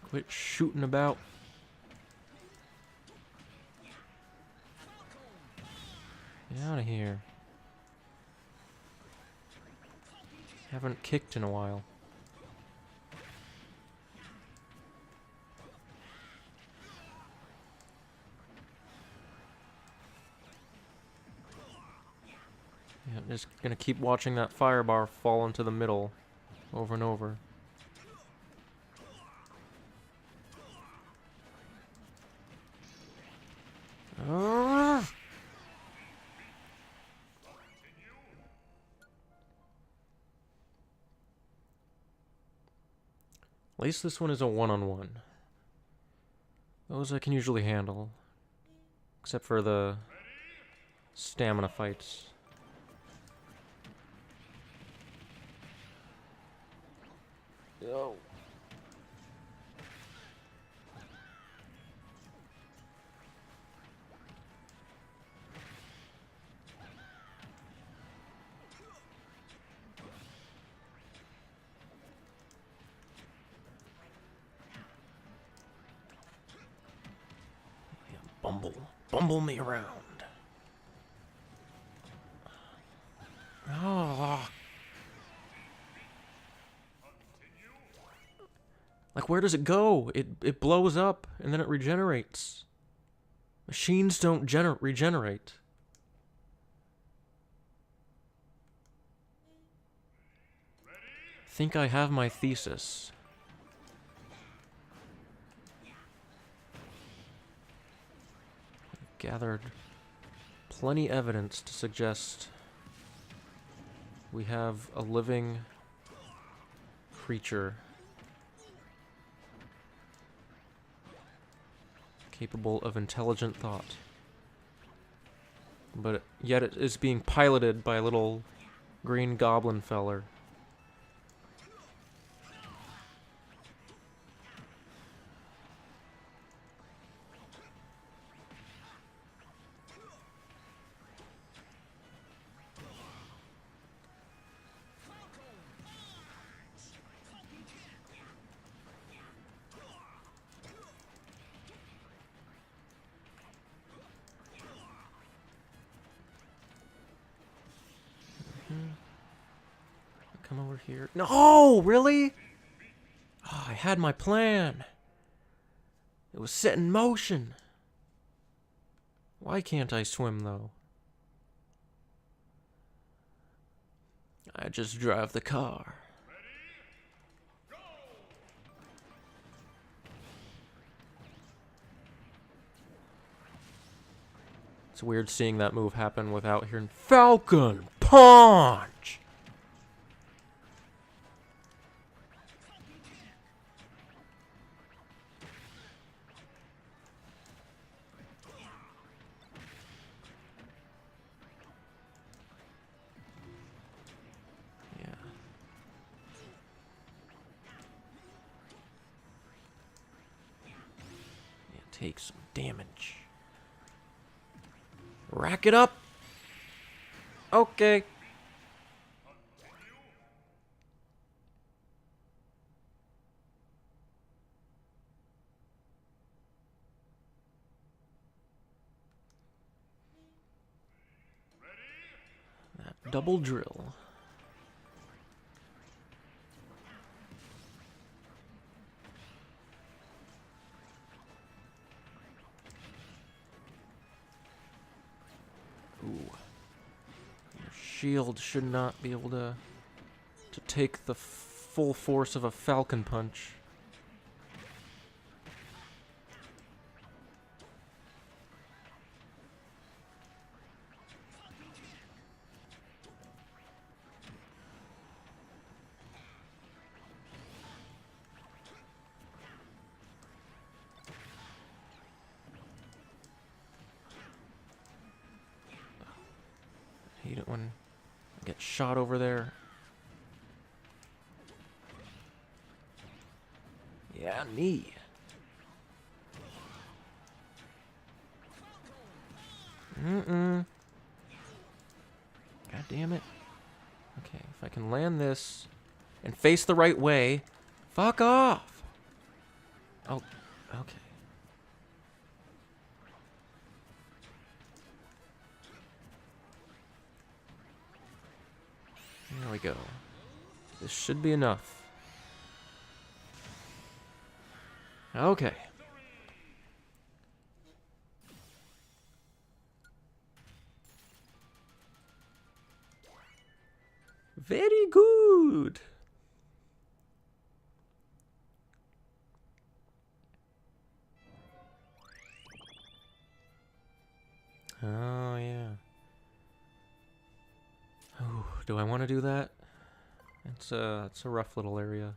Quit shooting about. Get out of here. Haven't kicked in a while. Yeah, I'm just gonna keep watching that fire bar fall into the middle over and over. Ah! At least this one is a one-on-one. Those I can usually handle. Except for the stamina fights. Oh. Yeah, bumble me around. Oh. Like, where does it go? It blows up, and then it regenerates. Machines don't regenerate. Think I have my thesis. Gathered plenty evidence to suggest we have a living creature capable of intelligent thought. But yet it is being piloted by a little green goblin feller. Come over here. No, really? Oh, I had my plan. It was set in motion. Why can't I swim, though? I just drive the car. It's weird seeing that move happen without hearing Falcon Punch! Yeah. Yeah, take some damage. Rack it up! Okay. That double drill. Ooh. Your shield should not be able to take the full force of a Falcon Punch. I hate it when I get shot over there. Yeah, knee. God damn it. Okay, if I can land this and face the right way. Fuck off! Oh, okay. There we go. This should be enough. Okay. Very good. Oh, yeah. Oh, do I want to do that? It's a rough little area.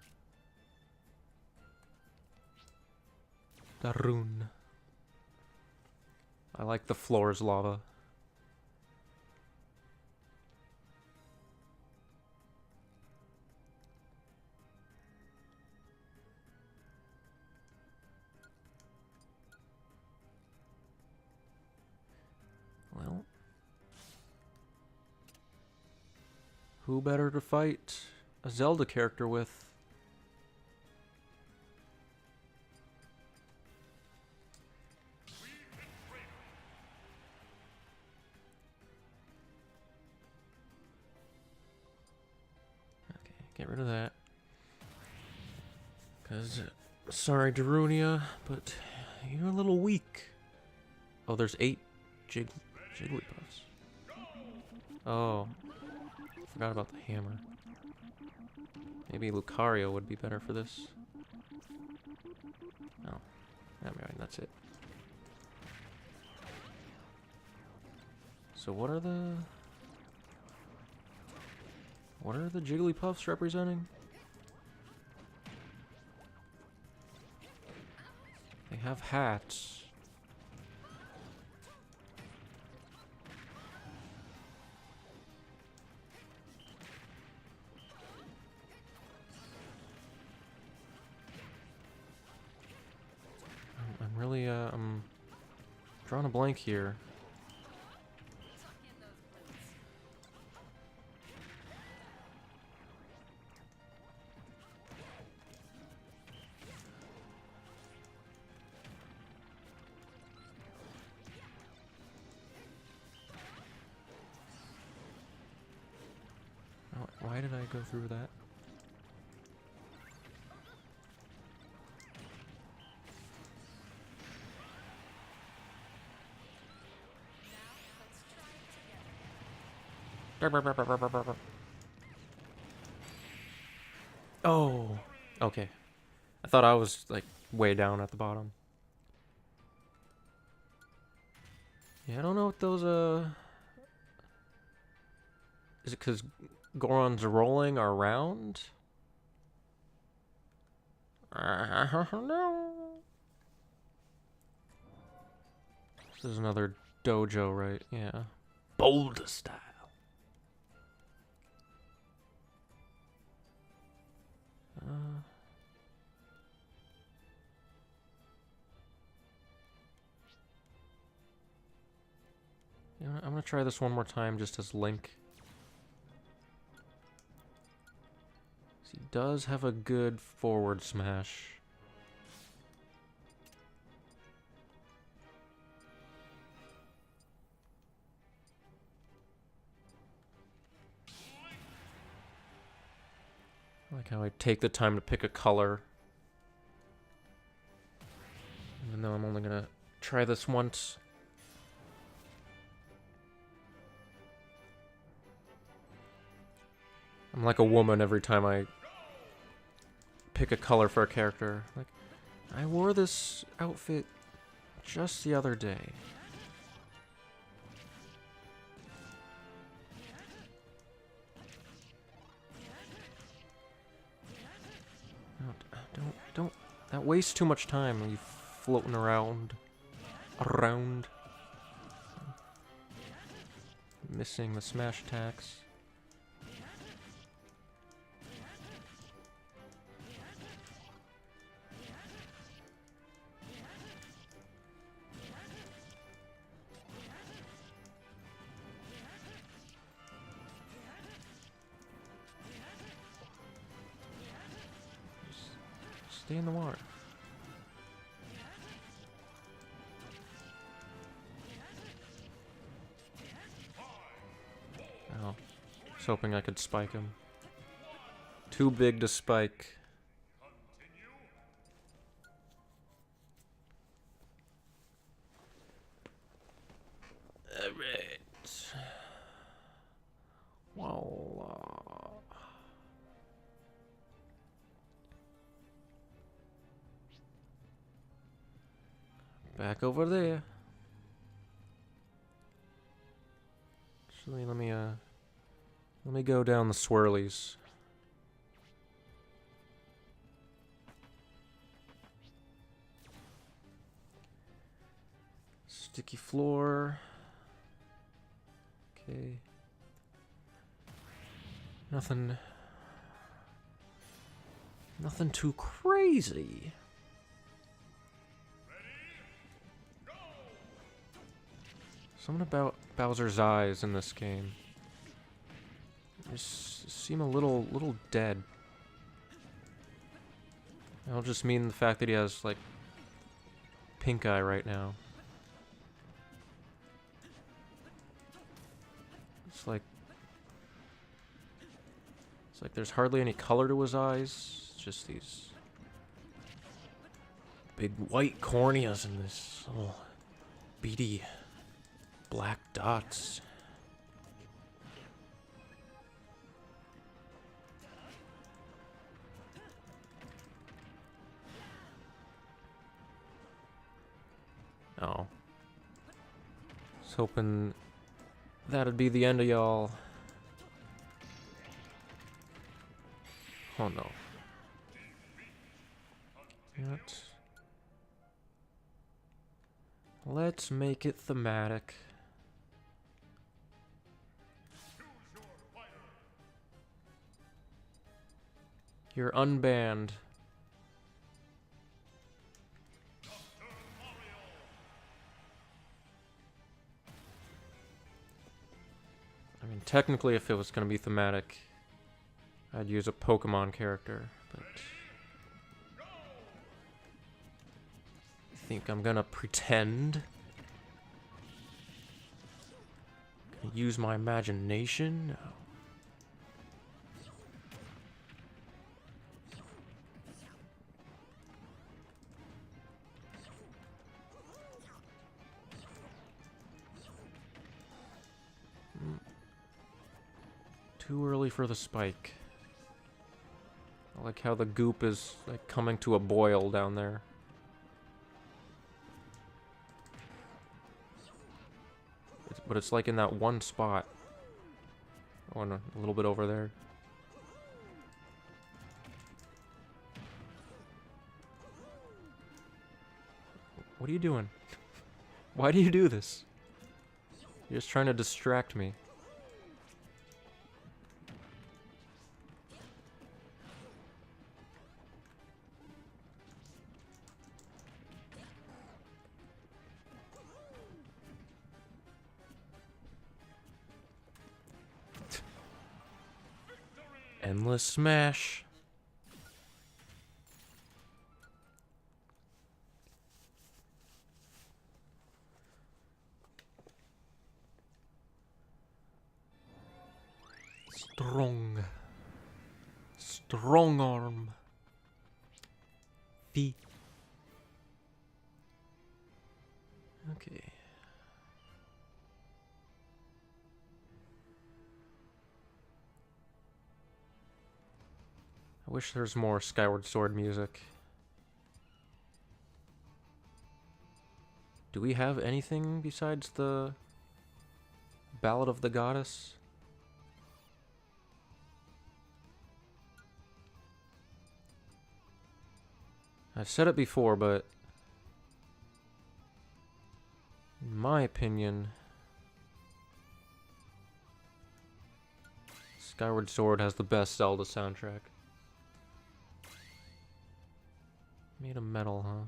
Darun. I like the floor's lava. Well, who better to fight a Zelda character with? Okay, get rid of that. Cause, sorry, Darunia, but you're a little weak. Oh, there's 8 Jigglypuffs. Oh, forgot about the hammer. Maybe Lucario would be better for this. Oh, never mind, that's it. So what are the Jigglypuffs representing? They have hats. I'm really I'm drawing a blank here. Tuck in those boots. Why did I go through that? Oh, okay. I thought I was like way down at the bottom. Yeah, I don't know what those is it because Goron's rolling around? I don't know. This is another dojo, right? Yeah. Boulder style. You know what, I'm gonna try this one more time just as Link. He does have a good forward smash. I like how I take the time to pick a color. Even though I'm only gonna try this once. I'm like a woman every time I pick a color for a character. Like, I wore this outfit just the other day. No, don't. That wastes too much time when you floating around. Missing the smash attacks. Stay in the water. Oh, I was hoping I could spike him. Too big to spike. Alright. Well, back over there. Actually, let me go down the swirlies. Sticky floor. Okay. Nothing too crazy. Something about Bowser's eyes in this game just seem a little dead. I don't just mean the fact that he has like pink eye right now. It's like there's hardly any color to his eyes. It's just these big white corneas and this little beady black dots. Oh. I was hoping that'd be the end of y'all. Oh no. What? Let's make it thematic. You're unbanned. I mean, technically, if it was going to be thematic, I'd use a Pokemon character, but I think I'm gonna pretend. Gonna use my imagination. Too early for the spike. I like how the goop is like coming to a boil down there. But it's like in that one spot. Oh, and a little bit over there. What are you doing? Why do you do this? You're just trying to distract me. Endless smash. Strong. Strong arm. Feet. Okay. I wish there's more Skyward Sword music. Do we have anything besides the Ballad of the Goddess? I've said it before, but in my opinion, Skyward Sword has the best Zelda soundtrack. Made of metal, huh?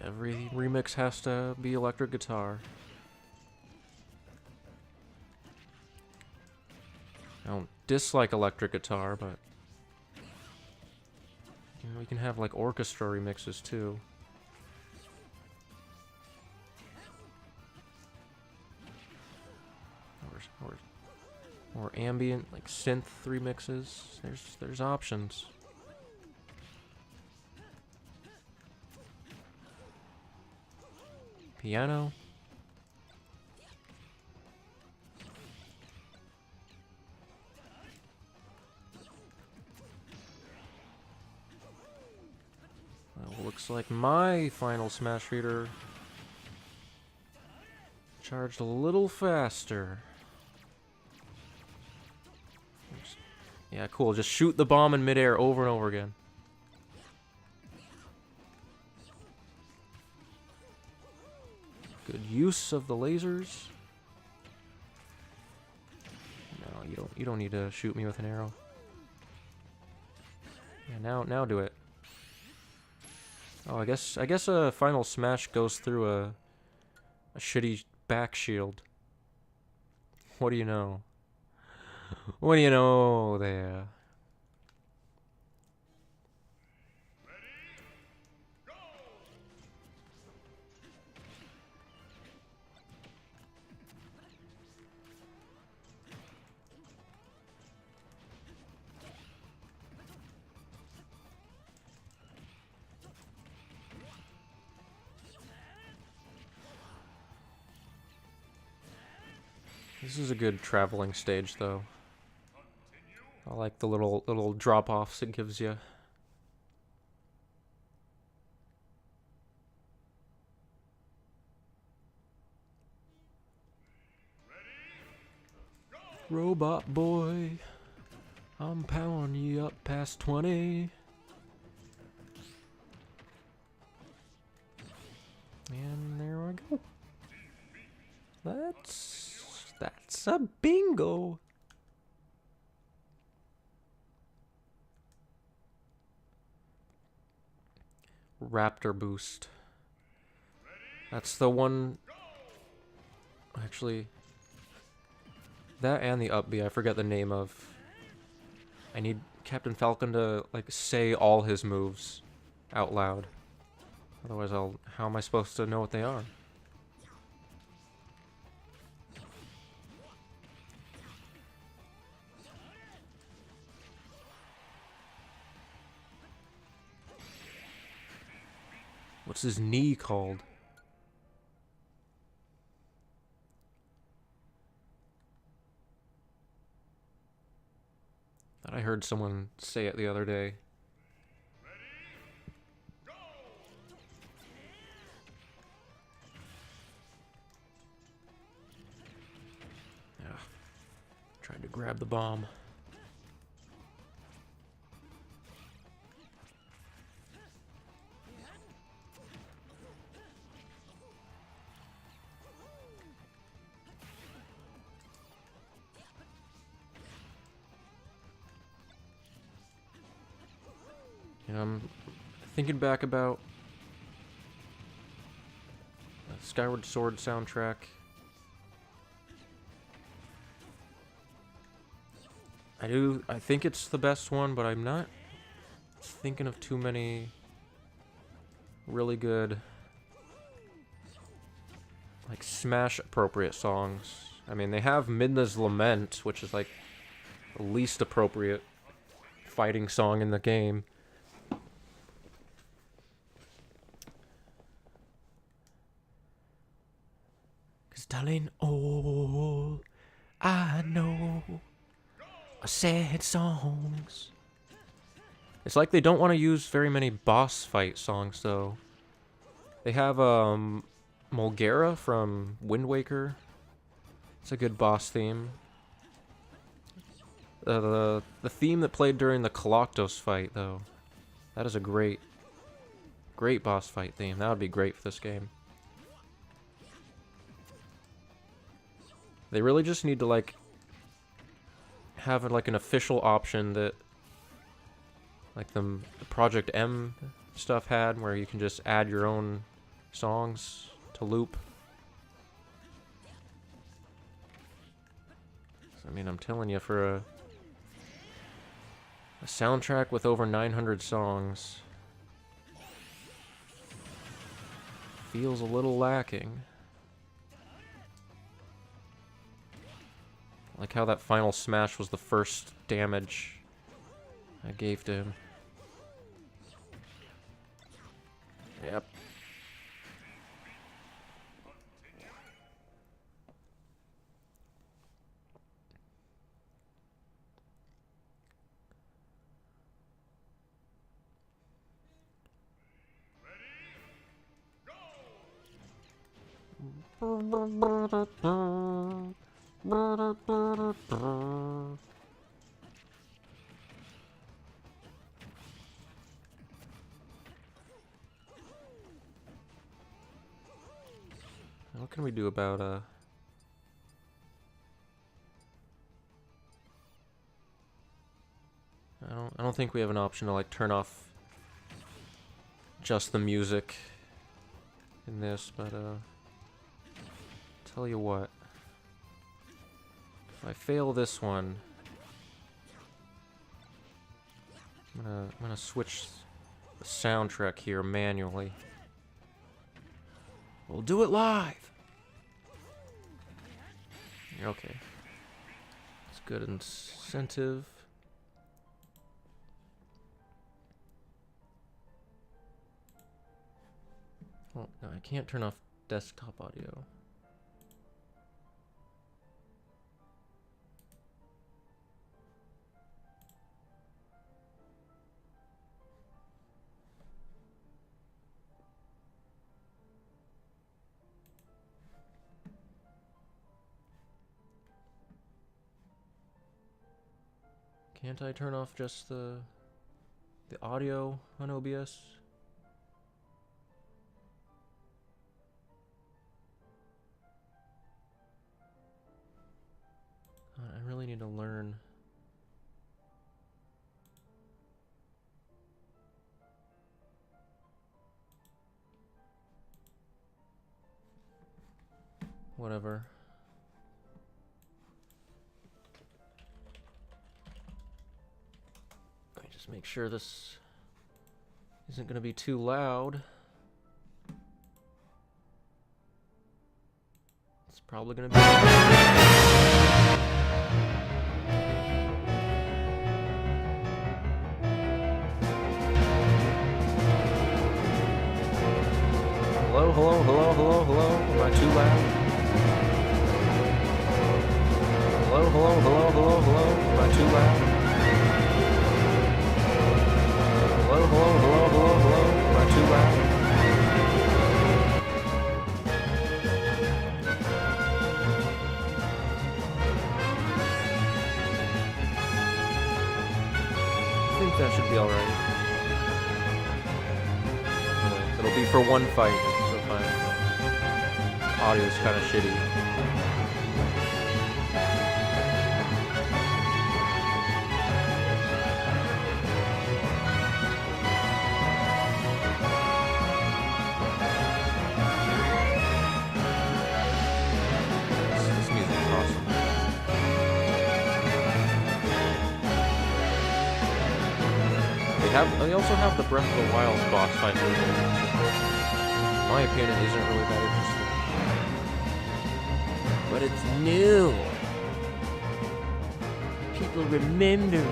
Every remix has to be electric guitar. I don't dislike electric guitar, but And we can have like orchestra remixes too. Or ambient, like synth remixes. There's options. Piano. Well, looks like my final Smash Reader charged a little faster. Yeah, cool. Just shoot the bomb in midair over and over again. Good use of the lasers. No, you don't need to shoot me with an arrow. Yeah, now do it. Oh, I guess a final smash goes through a shitty back shield. What do you know? What do you know there? This is a good traveling stage, though. I like the little drop-offs it gives you. Robot boy, I'm powering you up past 20. And there I go. That's a bingo. Raptor boost. That's the one. Actually, that and the up B, I forget the name of. I need Captain Falcon to like say all his moves out loud. Otherwise, how am I supposed to know what they are? What's his knee called? I heard someone say it the other day. Yeah. Tried to grab the bomb. I'm thinking back about the Skyward Sword soundtrack. I think it's the best one, but I'm not thinking of too many really good, like, Smash appropriate songs. I mean, they have Midna's Lament, which is like the least appropriate fighting song in the game. Darling, all I know are sad songs. It's like they don't want to use very many boss fight songs, though. They have Mulgara from Wind Waker. It's a good boss theme. The theme that played during the Koloktos fight, though, that is a great boss fight theme. That would be great for this game. They really just need to, like, have, like, an official option that, like, the Project M stuff had, where you can just add your own songs to loop. I mean, I'm telling you, for A soundtrack with over 900 songs. Feels a little lacking. Like how that final smash was the first damage I gave to him. Yep. What can we do about I don't think we have an option to like turn off just the music in this, but tell you what. If I fail this one, I'm gonna switch the soundtrack here manually. We'll do it live. Okay. It's good incentive. Oh, no, I can't turn off desktop audio. Can't I turn off just the audio on OBS? I really need to learn. Whatever. Let me just make sure this isn't going to be too loud. It's probably going to be... Hello, hello, hello, hello, hello. Am I too loud? Hello, hello, hello, hello, hello. Am I too loud? Hello, hello, hello, hello, hello. Am I too loud? I think that should be alright. It'll be for one fight, so fine. Audio's kind of shitty. This music is awesome. They also have the Breath of the Wild's boss fight movie. In my opinion, it isn't really that interesting. But it's new. People remember it.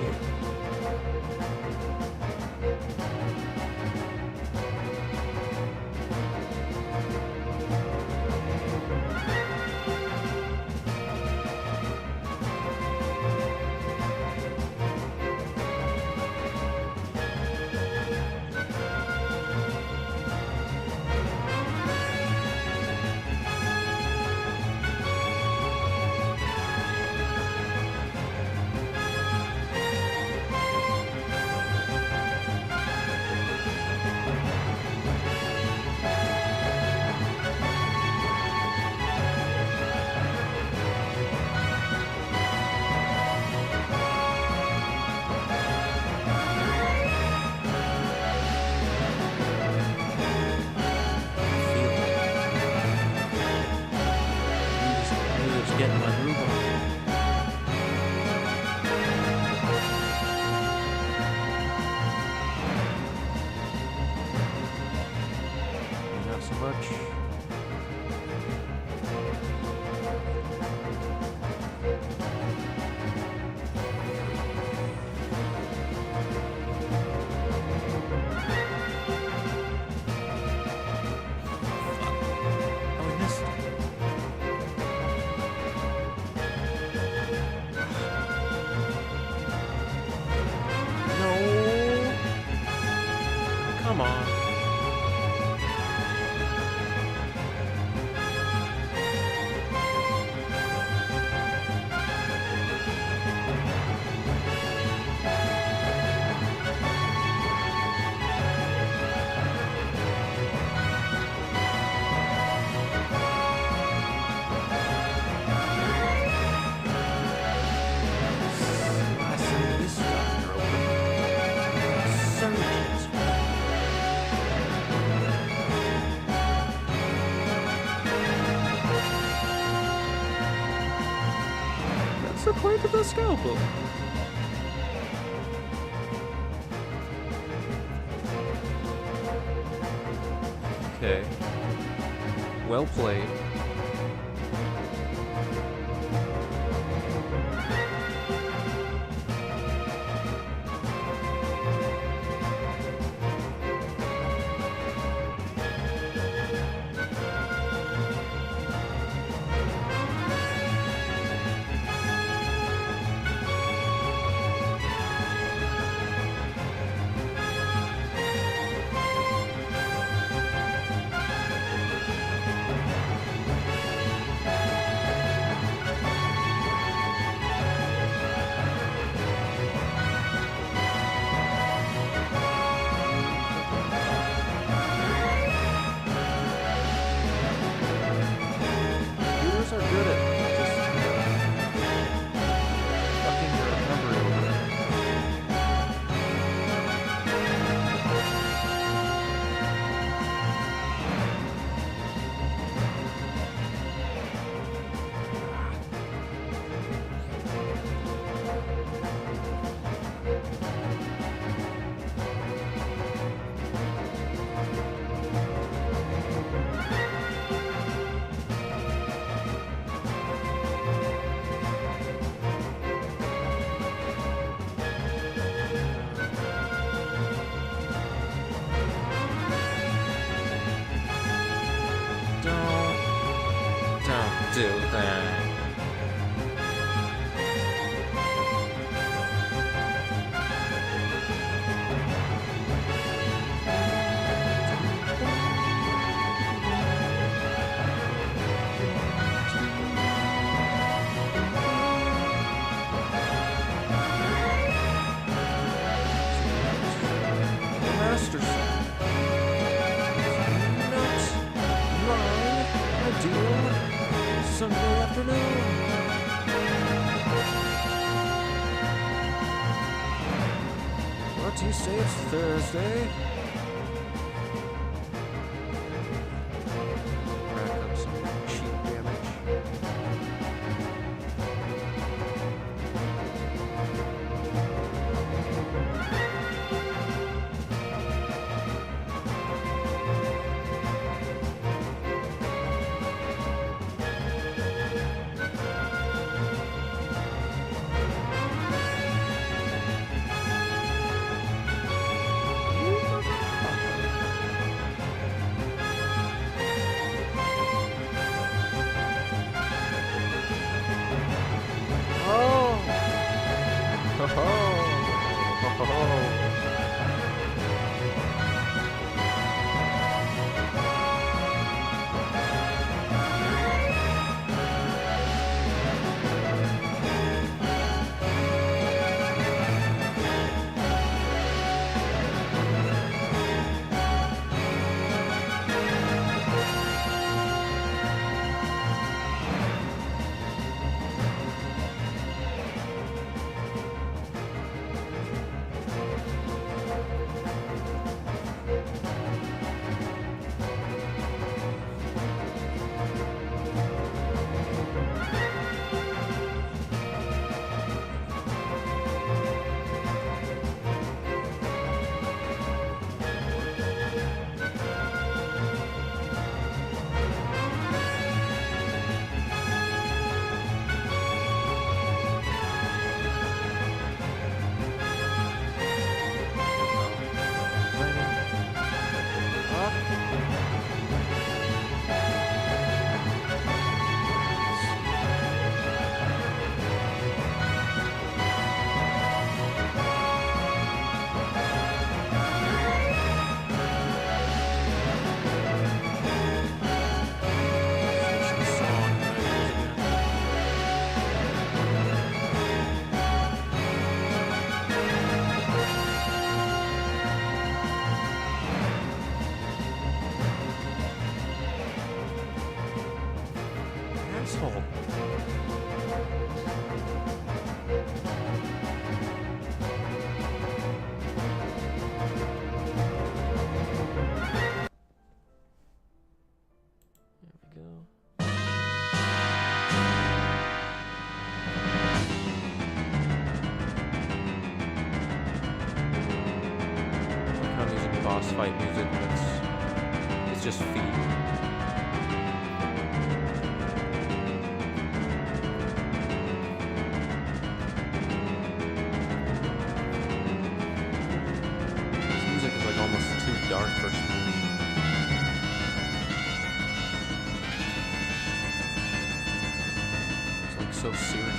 much. Oh, we missed. No. Come on. I see this stuff broken. Surgeons. That's the point of the scalpel. Okay. Well played. Computers are good at just fucking your recovery over. Don't do that. Master not my ideal Sunday afternoon. What do you say it's Thursday? Rack up some cheap damage. asshole. There we go. Like I'm using boss fight music, but it's just feet. This music is like almost too dark for Smash. It's like so serious.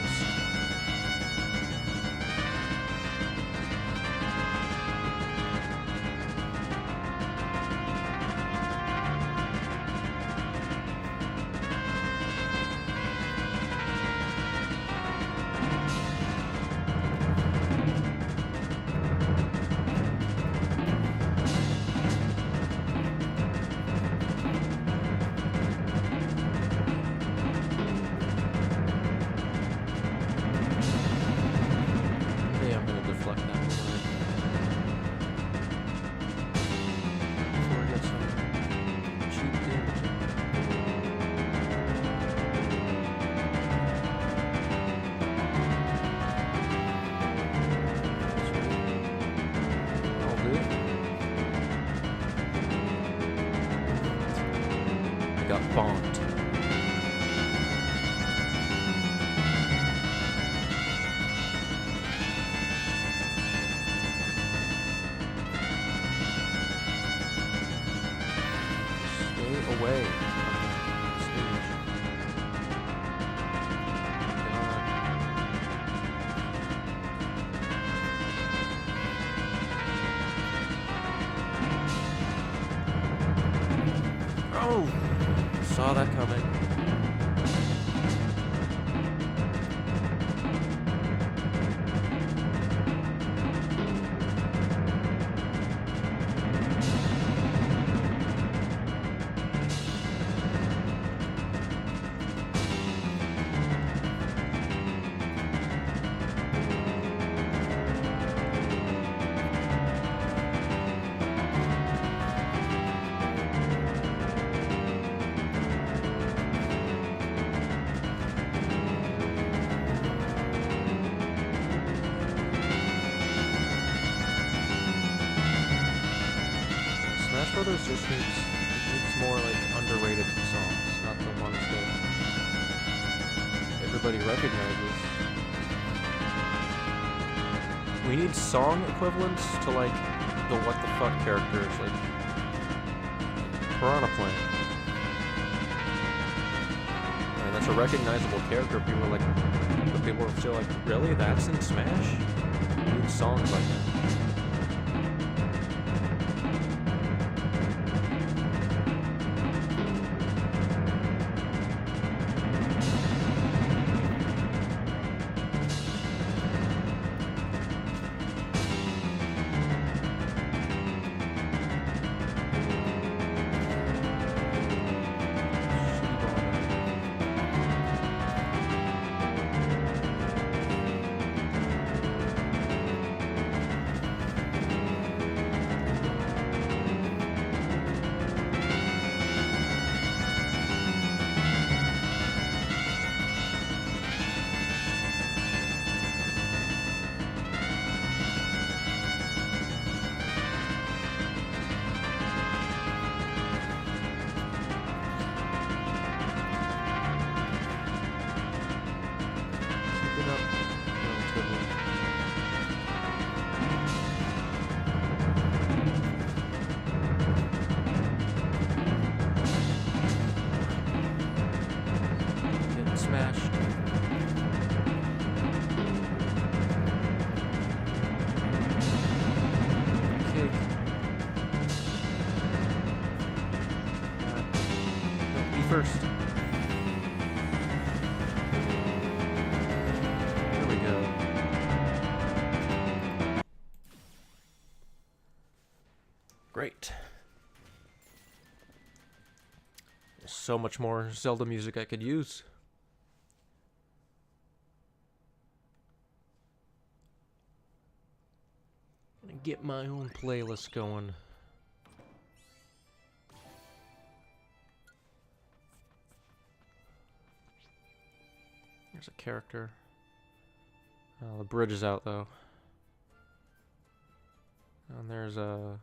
Maybe I'm gonna deflect that one before I get some cheap damage. I'll do it. I got bonked. Stay away from the stage. God. Oh! Saw that coming. Smash Brothers just needs more like underrated songs, not the ones that everybody recognizes. We need song equivalents to like the what the fuck characters, like Piranha Plant. I mean, that's a recognizable character. People are like, but people are still like, really? That's in Smash? We need songs like that. Keep it up relatively. Getting smashed. Kick. No, be first. Here we go. Great. There's so much more Zelda music I could use. get my own playlist going. There's a character. Oh, the bridge is out though. And there's a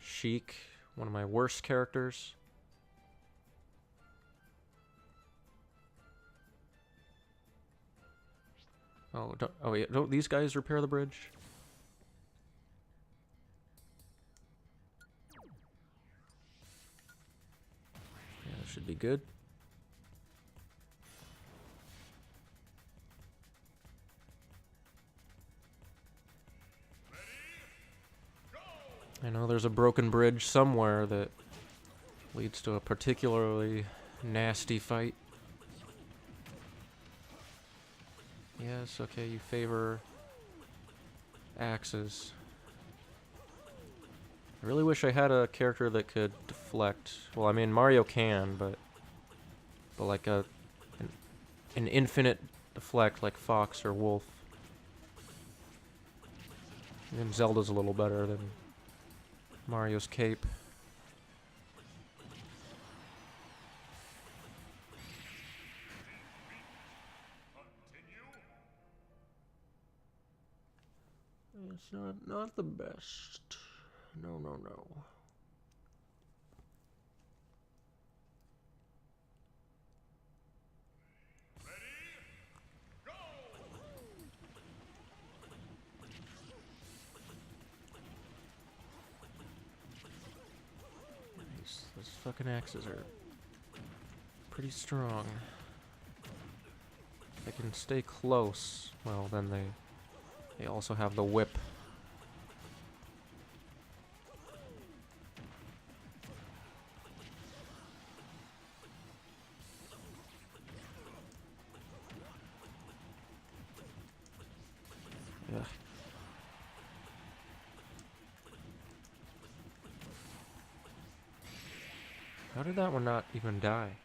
Sheik, one of my worst characters. Oh, don't these guys repair the bridge? Yeah, that should be good. I know there's a broken bridge somewhere that leads to a particularly nasty fight. Yes, okay, you favor axes. I really wish I had a character that could deflect. Well, I mean, Mario can, but like an infinite deflect like Fox or Wolf. And Zelda's a little better than Mario's cape. It's not the best. No. Those fucking axes are pretty strong. They can stay close. Well, then they also have the whip. Ugh. How did that one not even die?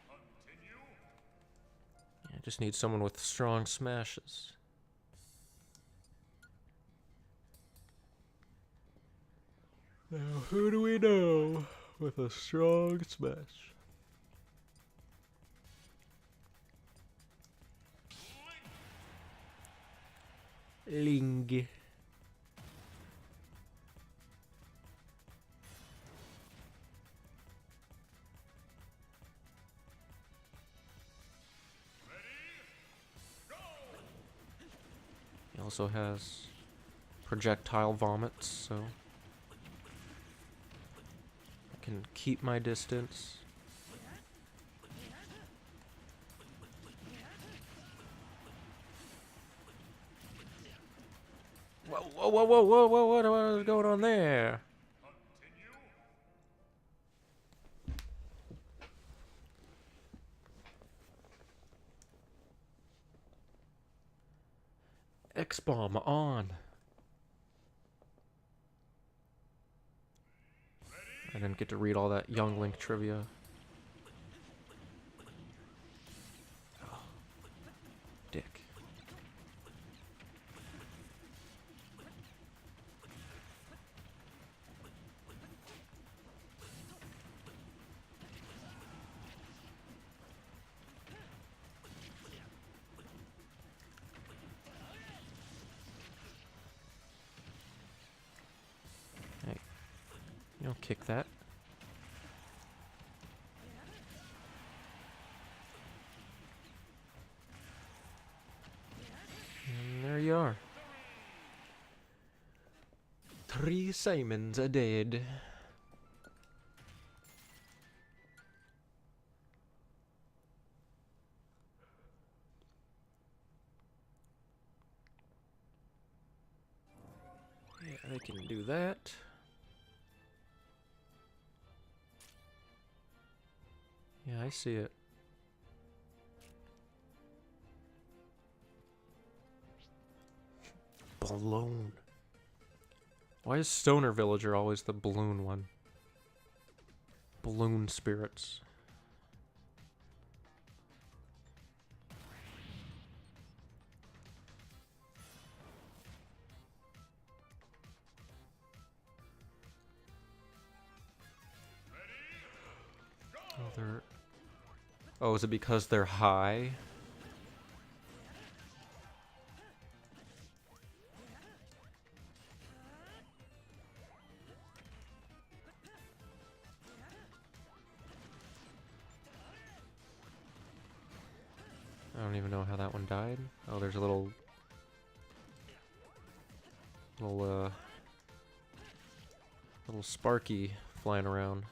I just need someone with strong smashes. Now, who do we know with a strong smash? Ling. He also has projectile vomits, so I can keep my distance. Whoa, what is going on there? X-Bomb on. I didn't get to read all that Young Link trivia. Oh, dick. Hey, you don't kick that. And there you are. 3 Simons are dead. Yeah, they can do that. Yeah, I see it. Balloon. Why is Stoner Villager always the balloon one? Balloon spirits. They're... Oh, is it because they're high? I don't even know how that one died. Oh, there's a little Sparky flying around.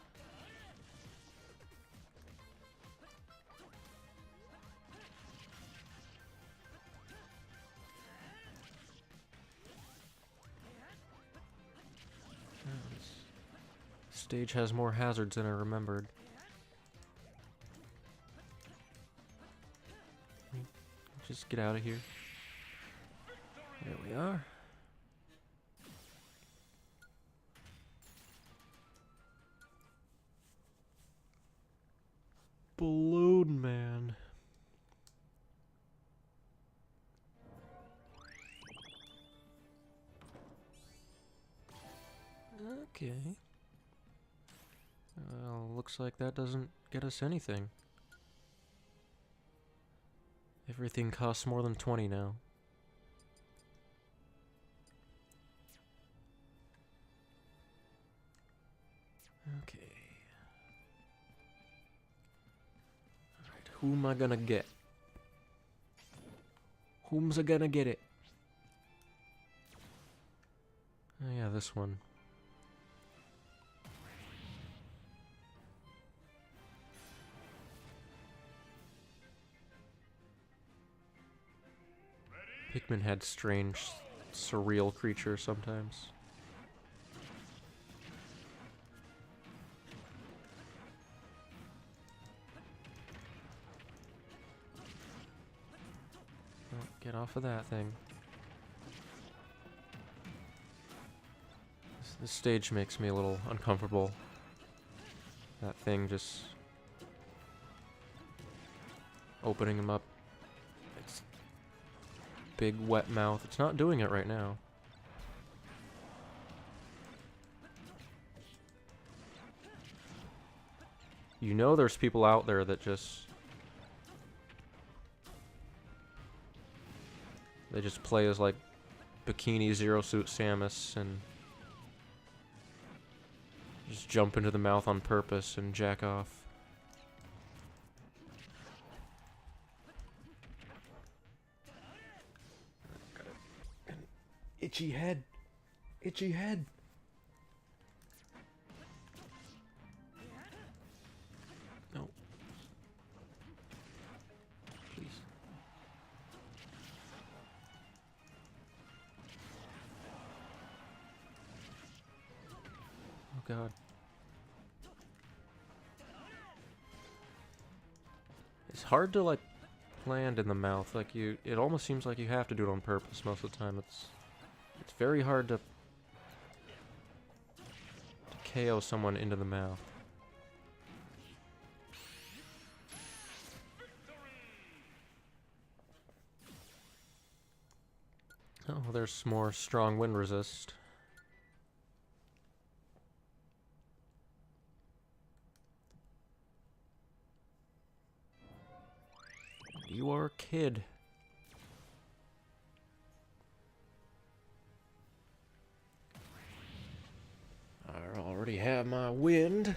This stage has more hazards than I remembered. Just get out of here. There we are. Balloon Man. Okay. Well, looks like that doesn't get us anything. Everything costs more than 20 now. Okay. Alright, who am I gonna get? Whom's I gonna get it? Oh yeah, this one. Pikmin had strange, surreal creatures sometimes. Oh, get off of that thing. This stage makes me a little uncomfortable. That thing just opening him up. It's big wet mouth. It's not doing it right now. You know there's people out there that they just play as like Bikini Zero Suit Samus and just jump into the mouth on purpose and jack off. Got an itchy head. Itchy head. No. Please. Oh god. It's hard to like land in the mouth. Like it almost seems like you have to do it on purpose most of the time. It's very hard to KO someone into the mouth. Oh, there's more strong wind resist. You are a kid. I already have my wind.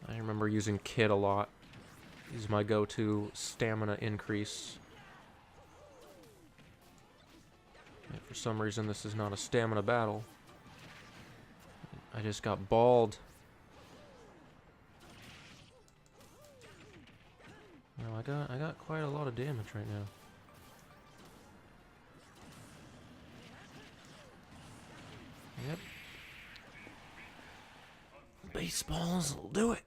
I remember using Kid a lot. He's my go-to stamina increase. And for some reason, this is not a stamina battle. I just got balled. Well, I got quite a lot of damage right now. Yep. Baseballs will do it.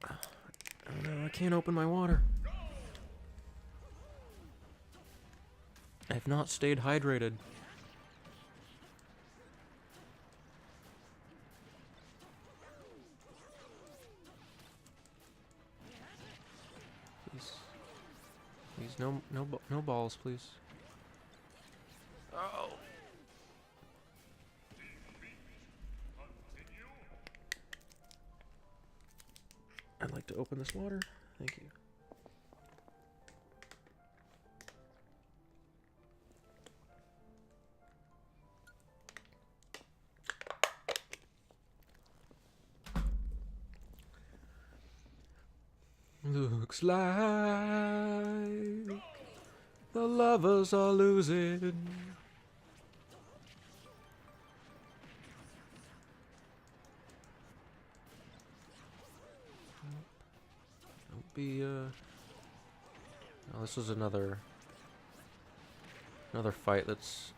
Oh no, I can't open my water. I have not stayed hydrated. Please, no balls, please. Oh. I'd like to open this water. Thank you. Looks like the lovers are losing. Don't be oh, this is another fight that's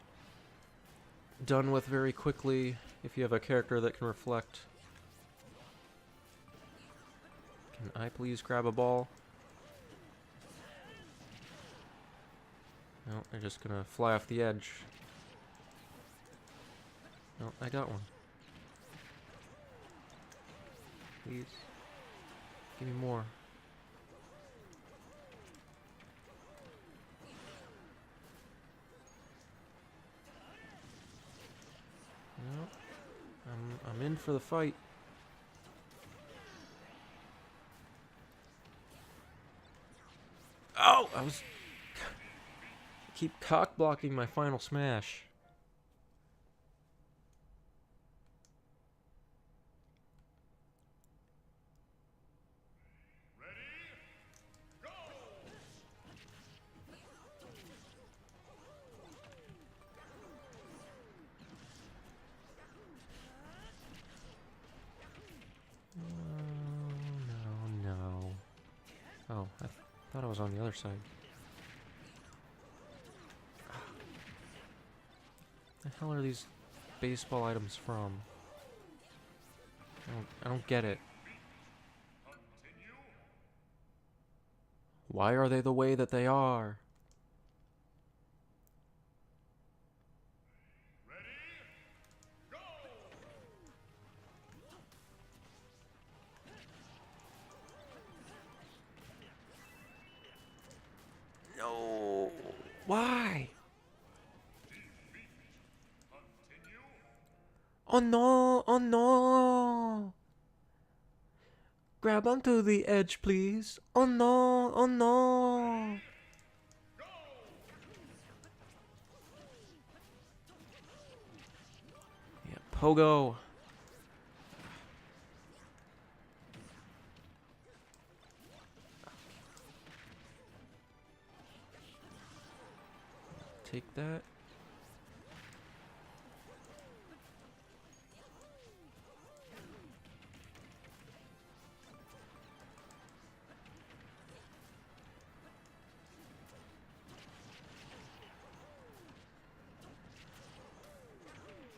done with very quickly if you have a character that can reflect. Can I please grab a ball? No, they're just gonna fly off the edge. No, I got one. Please. Give me more. No. I'm in for the fight. Oh, I was keep cock blocking my final smash. No. Oh, I thought I was on the other side. The hell are these baseball items from? I don't get it. Why are they the way that they are? No. Why? Oh no, oh no. Grab onto the edge, please. Oh no, oh no. Yeah, Pogo. Take that.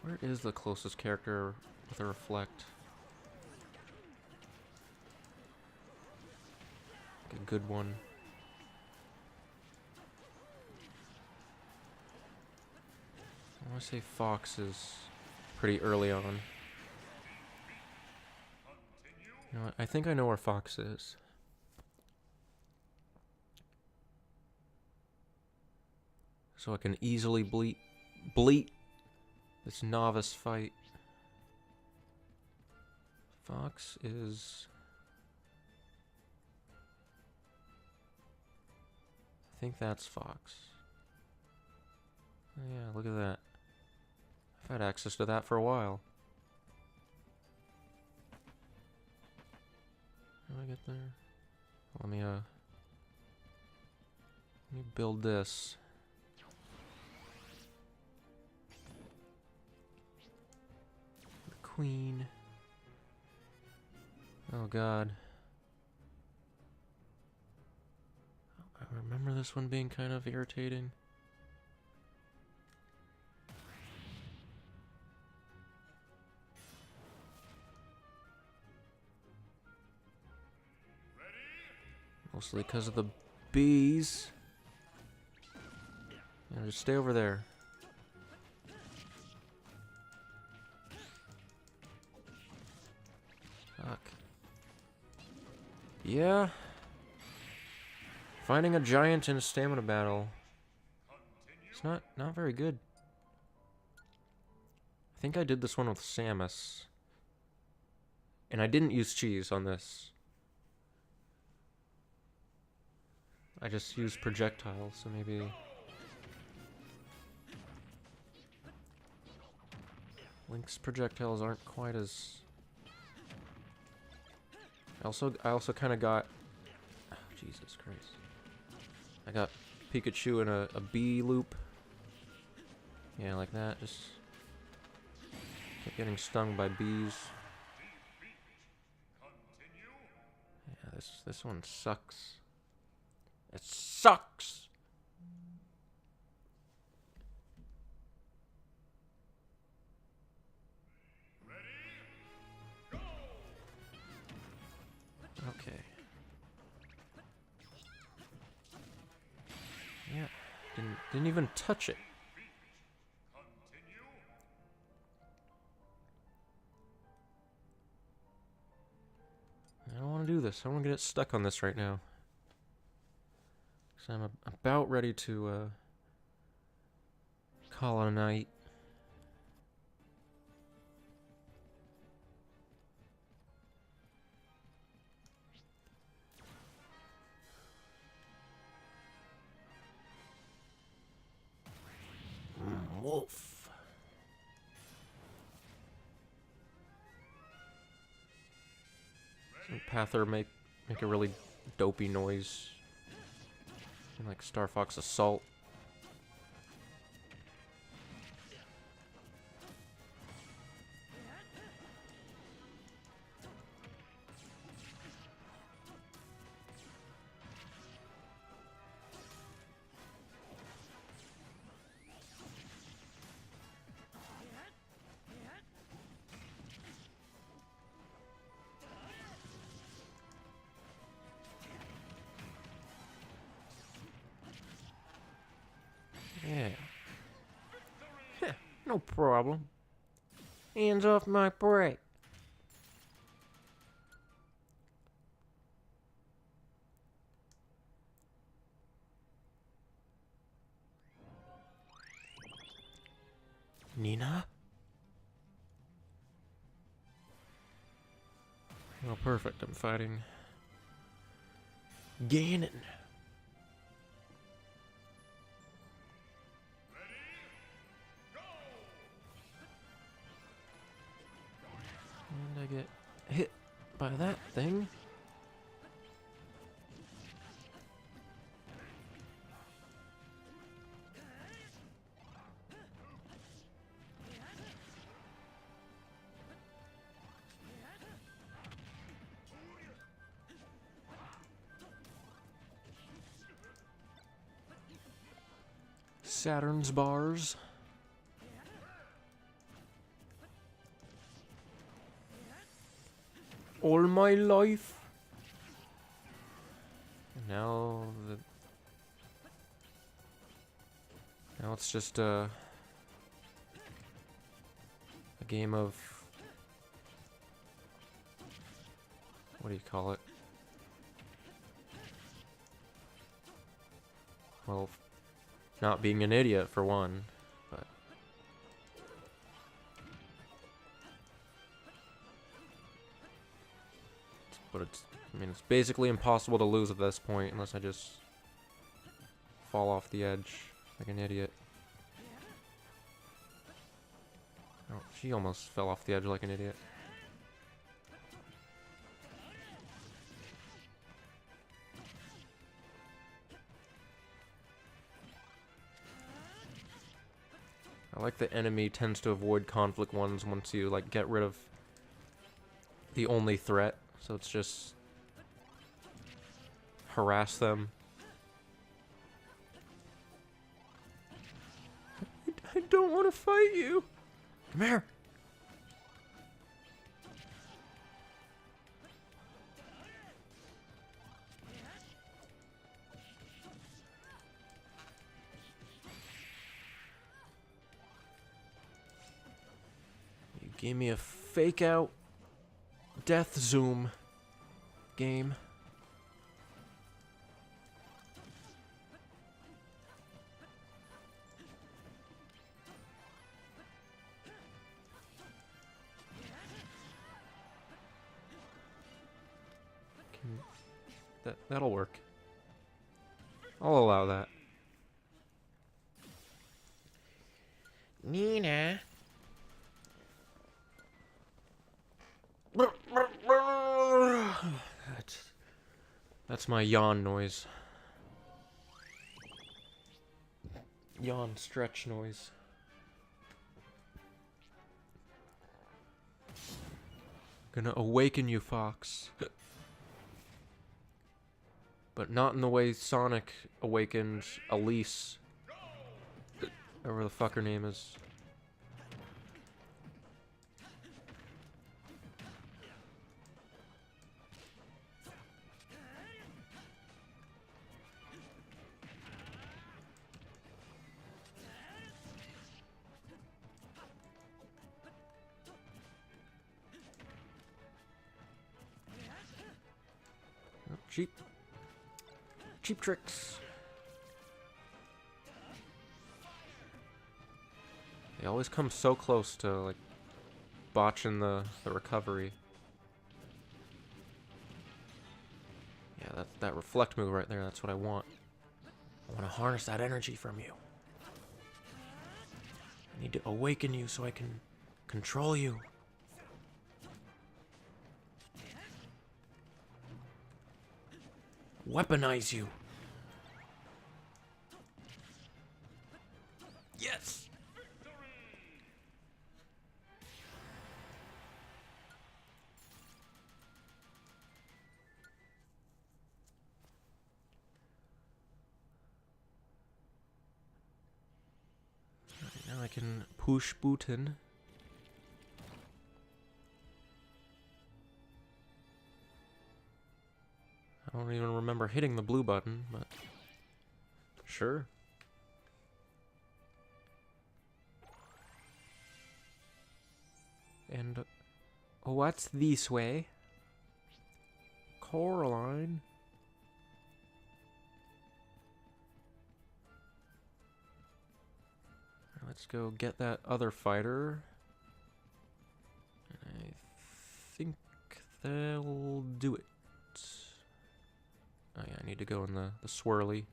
Where is the closest character with a reflect? Like a good one. I want to say Fox is pretty early on. You know what? I think I know where Fox is. So I can easily bleat this novice fight. Fox is... I think that's Fox. Oh yeah, look at that. I've had access to that for a while. How do I get there? Let me build this. The queen. Oh god. I remember this one being kind of irritating. Mostly because of the bees. Yeah, just stay over there. Fuck. Yeah. Fighting a giant in a stamina battle. It's not very good. I think I did this one with Samus. And I didn't use cheese on this. I just used projectiles, so maybe... Link's projectiles aren't quite as... I also kind of got... Oh, Jesus Christ. I got Pikachu in a bee loop. Yeah, like that. Just... kept getting stung by bees. Yeah, this one sucks. It sucks! Okay. Yeah, didn't even touch it. I don't want to do this. I want to get stuck on this right now. So I'm about ready to call it a night. Wolf. So Pather make a really dopey noise. Like Star Fox Assault. Yeah. Heh, no problem. Hands off my prey. Nina? Oh, perfect. I'm fighting Ganon. And I get hit by that thing. Saturn's bars. All my life. And now it's just a game of, what do you call it? Well, not being an idiot for one, but it's, I mean, it's basically impossible to lose at this point unless I just fall off the edge like an idiot. Oh, she almost fell off the edge like an idiot. I like the enemy tends to avoid conflict ones once you like get rid of the only threat, so it's just harass them. I don't want to fight you. Come here. You gave me a fake out death zoom game. That'll work. I'll allow that. Nina. That's my yawn noise. Yawn stretch noise. Gonna awaken you, Fox. But not in the way Sonic awakened Elise. Whatever the fuck her name is. Oh, cheap. Cheap tricks. They always come so close to, like, botching the recovery. Yeah, that reflect move right there, that's what I want. I want to harness that energy from you. I need to awaken you so I can control you. Weaponize you. Yes! Now I can push button. I don't even remember hitting the blue button, but sure. And what's this way? Coraline. Let's go get that other fighter. I think that'll do it. Oh yeah, I need to go in the swirly.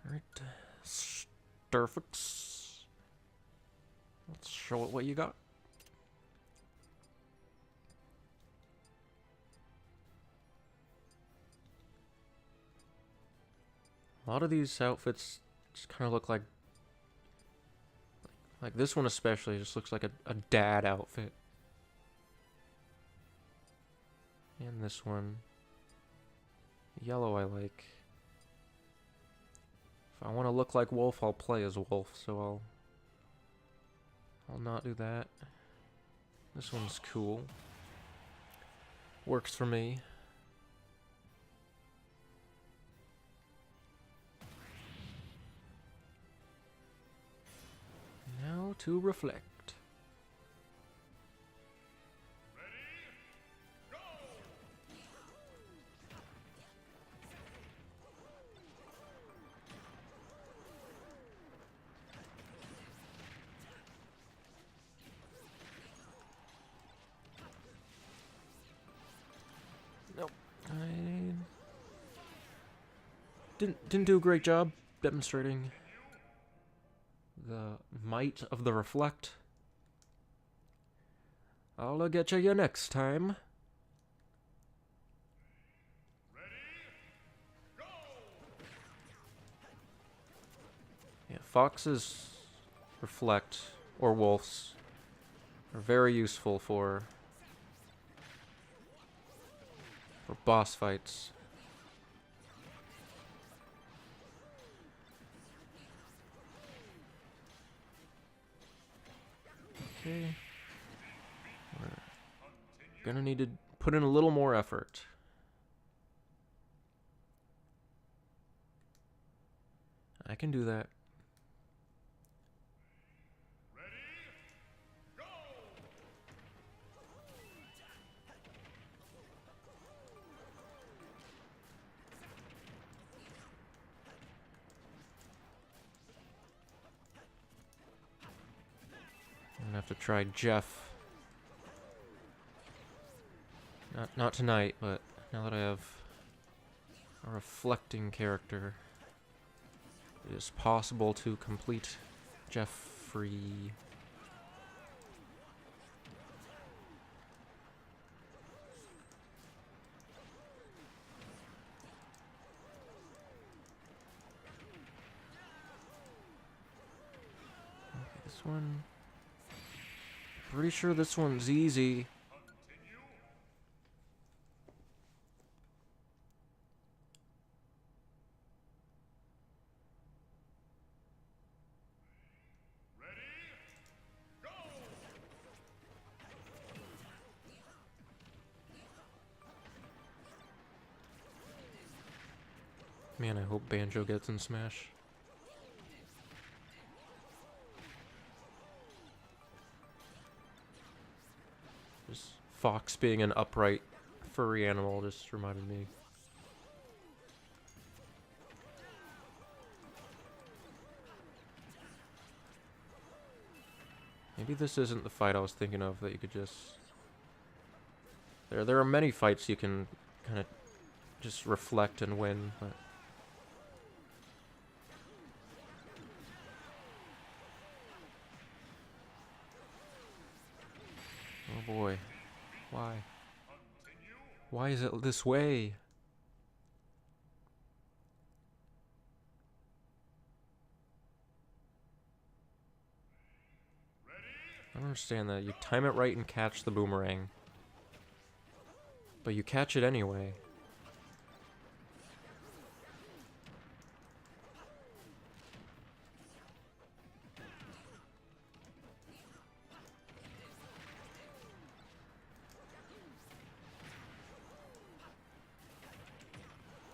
Alright. Starfix. Let's show it what you got. A lot of these outfits just kind of look like this one especially just looks like a dad outfit. And this one. Yellow I like. If I want to look like Wolf, I'll play as Wolf, so I'll not do that. This one's cool. Works for me. Now to reflect. Nope. I didn't do a great job demonstrating the might of the reflect. I'll get you next time. Yeah, Fox's reflect, or Wolf's, are very useful for boss fights. Okay. We're gonna need to put in a little more effort. I can do that. have to try Jeff. Not tonight, but now that I have a reflecting character, it is possible to complete Jeff free. Okay, this one. Pretty sure this one's easy. Man, I hope Banjo gets in Smash. Just Fox being an upright furry animal just reminded me. Maybe this isn't the fight I was thinking of that you could just... There are many fights you can kind of just reflect and win, but... Oh boy. Why? Why is it this way? I don't understand that. You time it right and catch the boomerang. But you catch it anyway.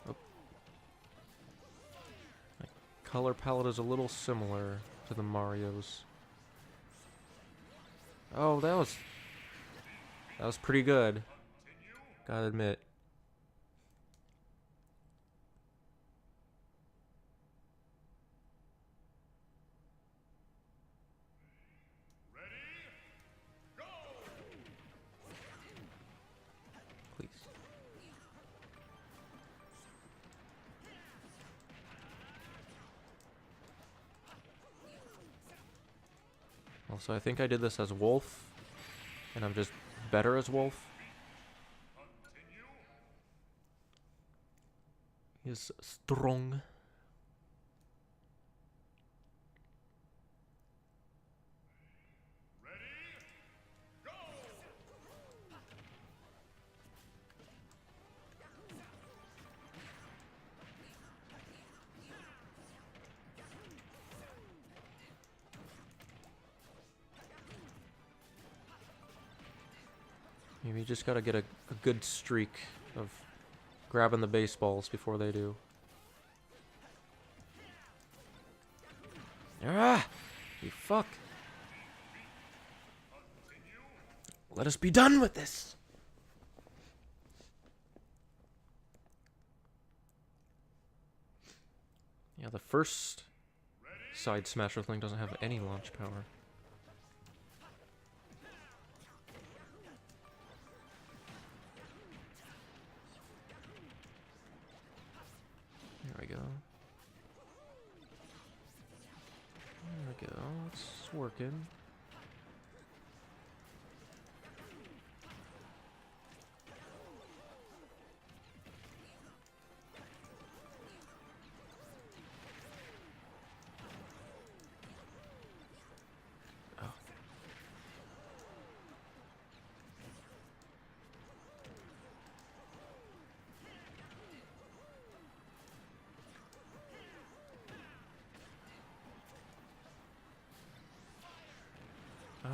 Oh. My color palette is a little similar to the Mario's. Oh, that was pretty good. Gotta admit. Please. Also, I think I did this as Wolf, and I'm just better as Wolf. He's strong. Maybe you just gotta get a good streak of grabbing the baseballs before they do. Ah! You fuck. Let us be done with this! Yeah, the first side smasher thing doesn't have any launch power. There we go. There we go. It's working.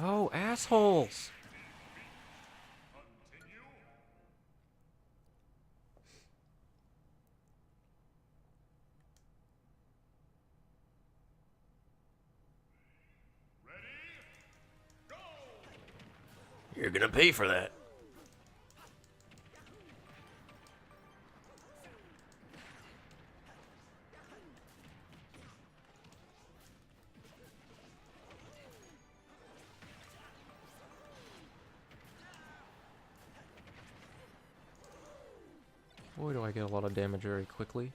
Oh, assholes! You're gonna pay for that. Boy, do I get a lot of damage very quickly.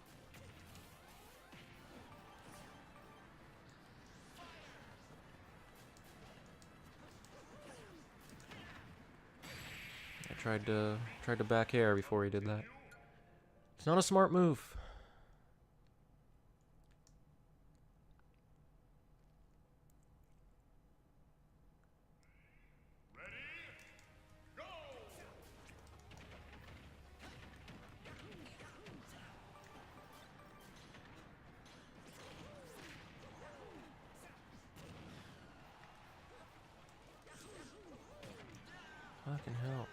I tried to back air before he did that. It's not a smart move. Fucking hell.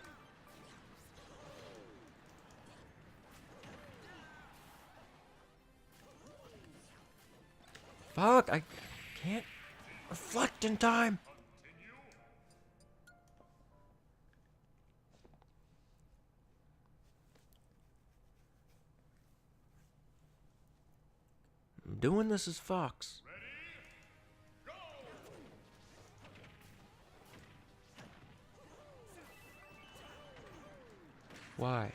Fuck, I can't reflect in time. I'm doing this as Fox. Why?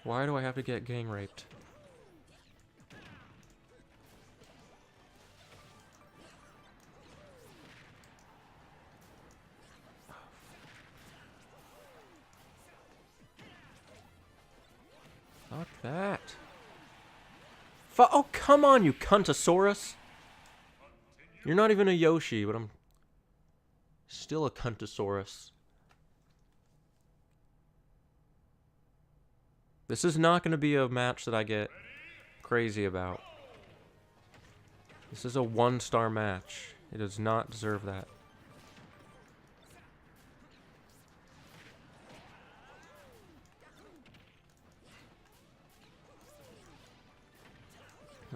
Why do I have to get gang raped? Fuck that. Oh, come on, you cuntosaurus. You're not even a Yoshi, but I'm still a cuntosaurus. This is not going to be a match that I get crazy about. This is a 1-star match. It does not deserve that.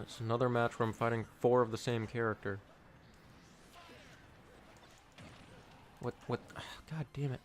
It's another match where I'm fighting 4 of the same character. What, ugh, God damn it.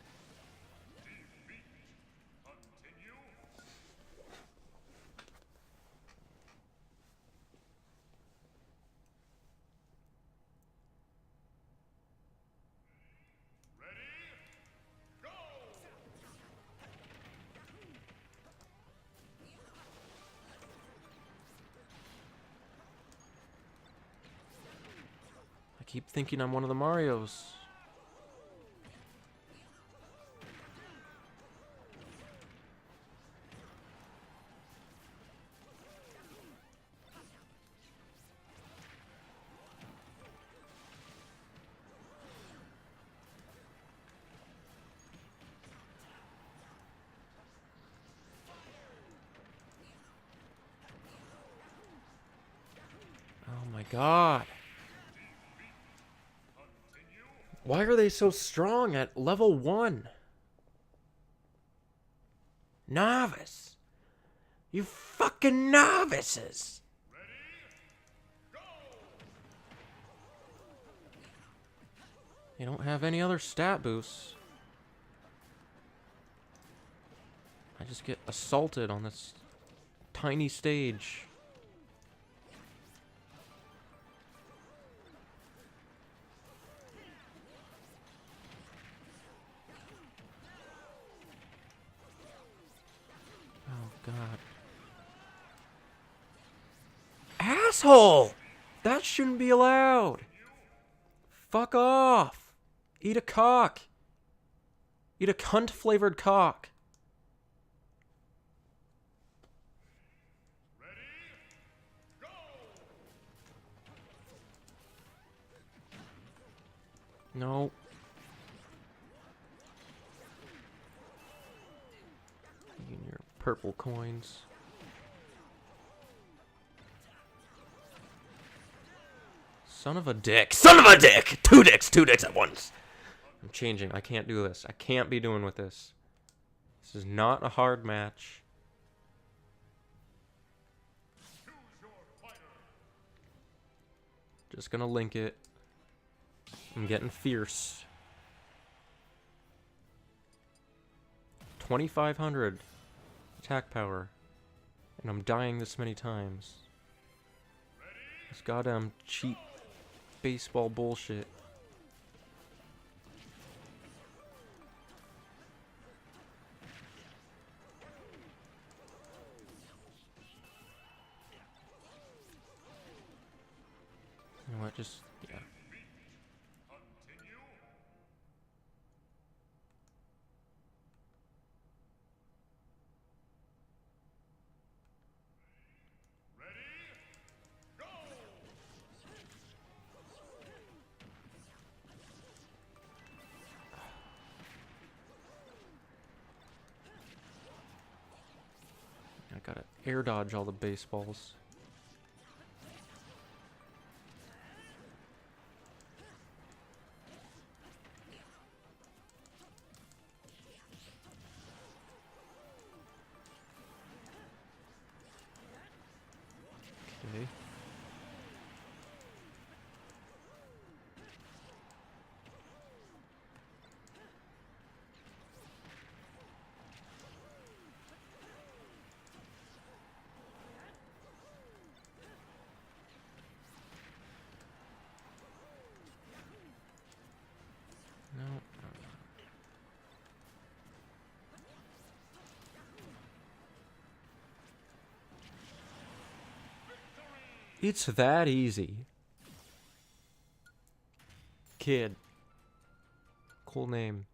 I keep thinking I'm one of the Marios. Oh my god. Why are they so strong at level 1? Novice. You fucking novices. They don't have any other stat boosts. I just get assaulted on this tiny stage. Oh, God. Asshole! That shouldn't be allowed. Fuck off. Eat a cock. Eat a cunt-flavored cock. No. Eating your purple coins. Son of a dick. Son of a dick! 2 dicks! 2 dicks at once! I'm changing. I can't do this. I can't be doing with this. This is not a hard match. Just gonna link it. I'm getting fierce. 2,500 attack power. And I'm dying this many times. This goddamn cheap baseball bullshit. just, yeah. I gotta air dodge all the baseballs. Okay. No. It's that easy. Kid. Cool name.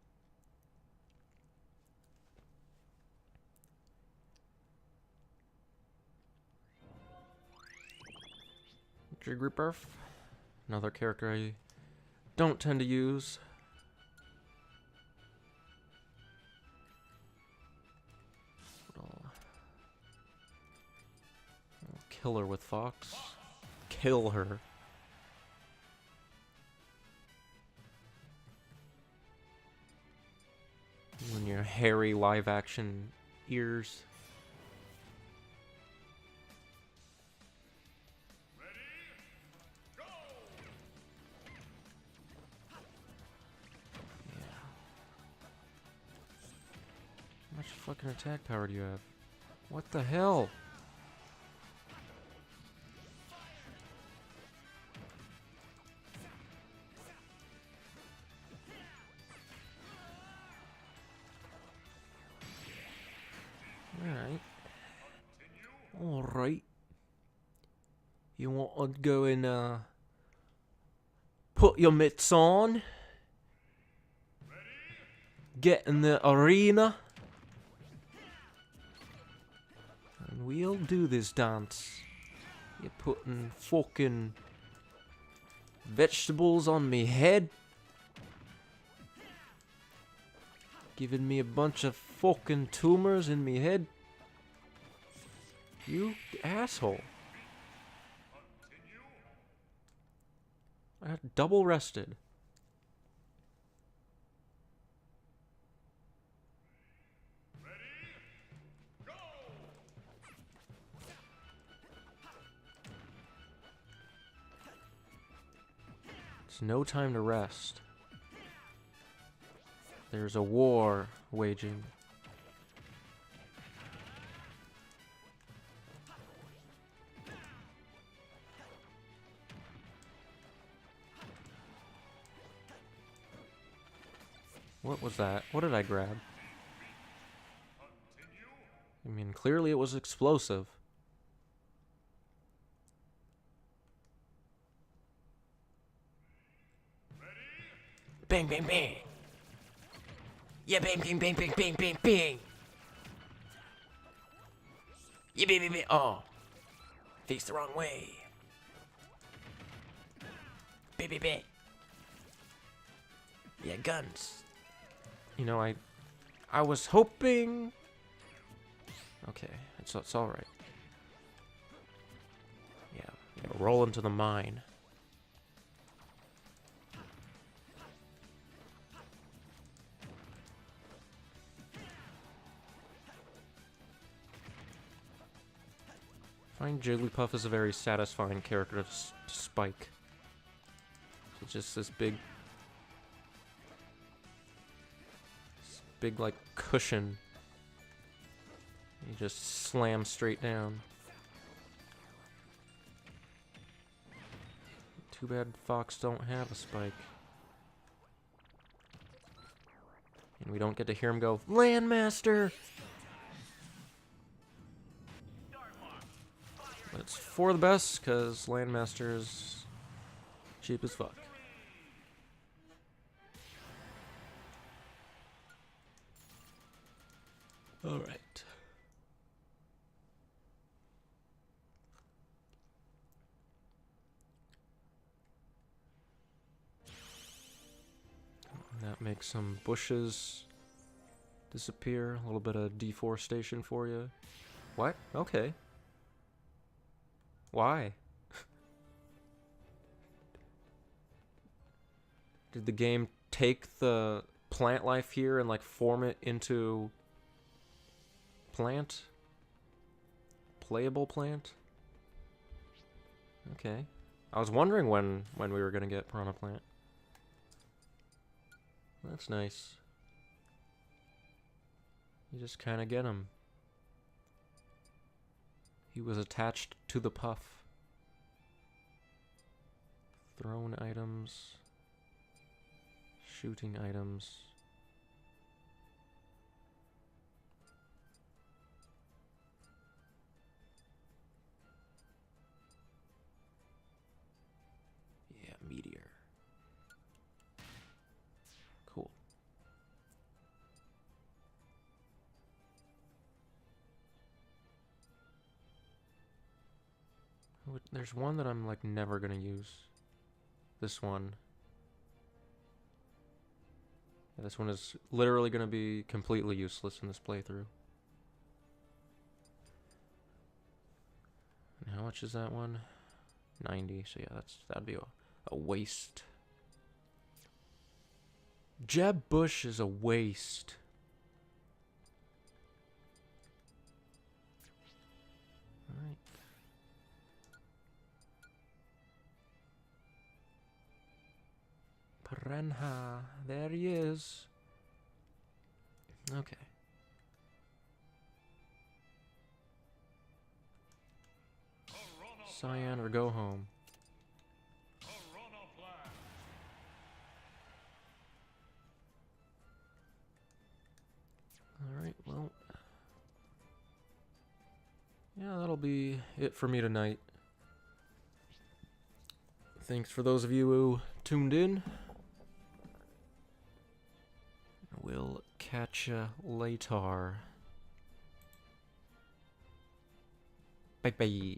Jigglypuff. Another character I don't tend to use. I'll kill her with Fox. Kill her. When your hairy live action ears. Yeah. How much fucking attack power do you have? What the hell? Alright. Alright. You want to go and put your mitts on? Get in the arena? And we'll do this dance. You're putting fucking vegetables on me head? Giving me a bunch of fucking tumors in me head? You asshole. I got double rested. It's no time to rest. There's a war waging. What was that? What did I grab? I mean, clearly it was explosive. Bang, bang, bang. Yeah, bang, bang, bang, bang, bang, bang, bang. Yeah, bang, bang, bang. Oh. Face the wrong way. Bang, bang, bang. Yeah, guns. You know, I was hoping. Okay, it's all right. Yeah, roll into the mine. I find Jigglypuff is a very satisfying character to spike. It's just this big, like cushion. You just slam straight down. Too bad Fox don't have a spike. And we don't get to hear him go, Landmaster! But it's for the best, because Landmaster is Cheap as fuck. Alright. That makes some bushes disappear. A little bit of deforestation for you. What? Okay. Why? Did the game take the plant life here and like form it into plant? Playable plant? Okay. I was wondering when we were gonna get Piranha Plant. That's nice. You just kind of get him. He was attached to the puff. Thrown items. Shooting items. Yeah, meteor. Cool. There's one that I'm like never gonna use. This one. Yeah, this one is literally gonna be completely useless in this playthrough. And how much is that one? 90. So yeah, that'd be a waste. Jeb Bush is a waste. Alright. Piranha. There he is. Okay. Cyan or go home. Alright, well. Yeah, that'll be it for me tonight. Thanks for those of you who tuned in. We'll catch ya later. Bye bye.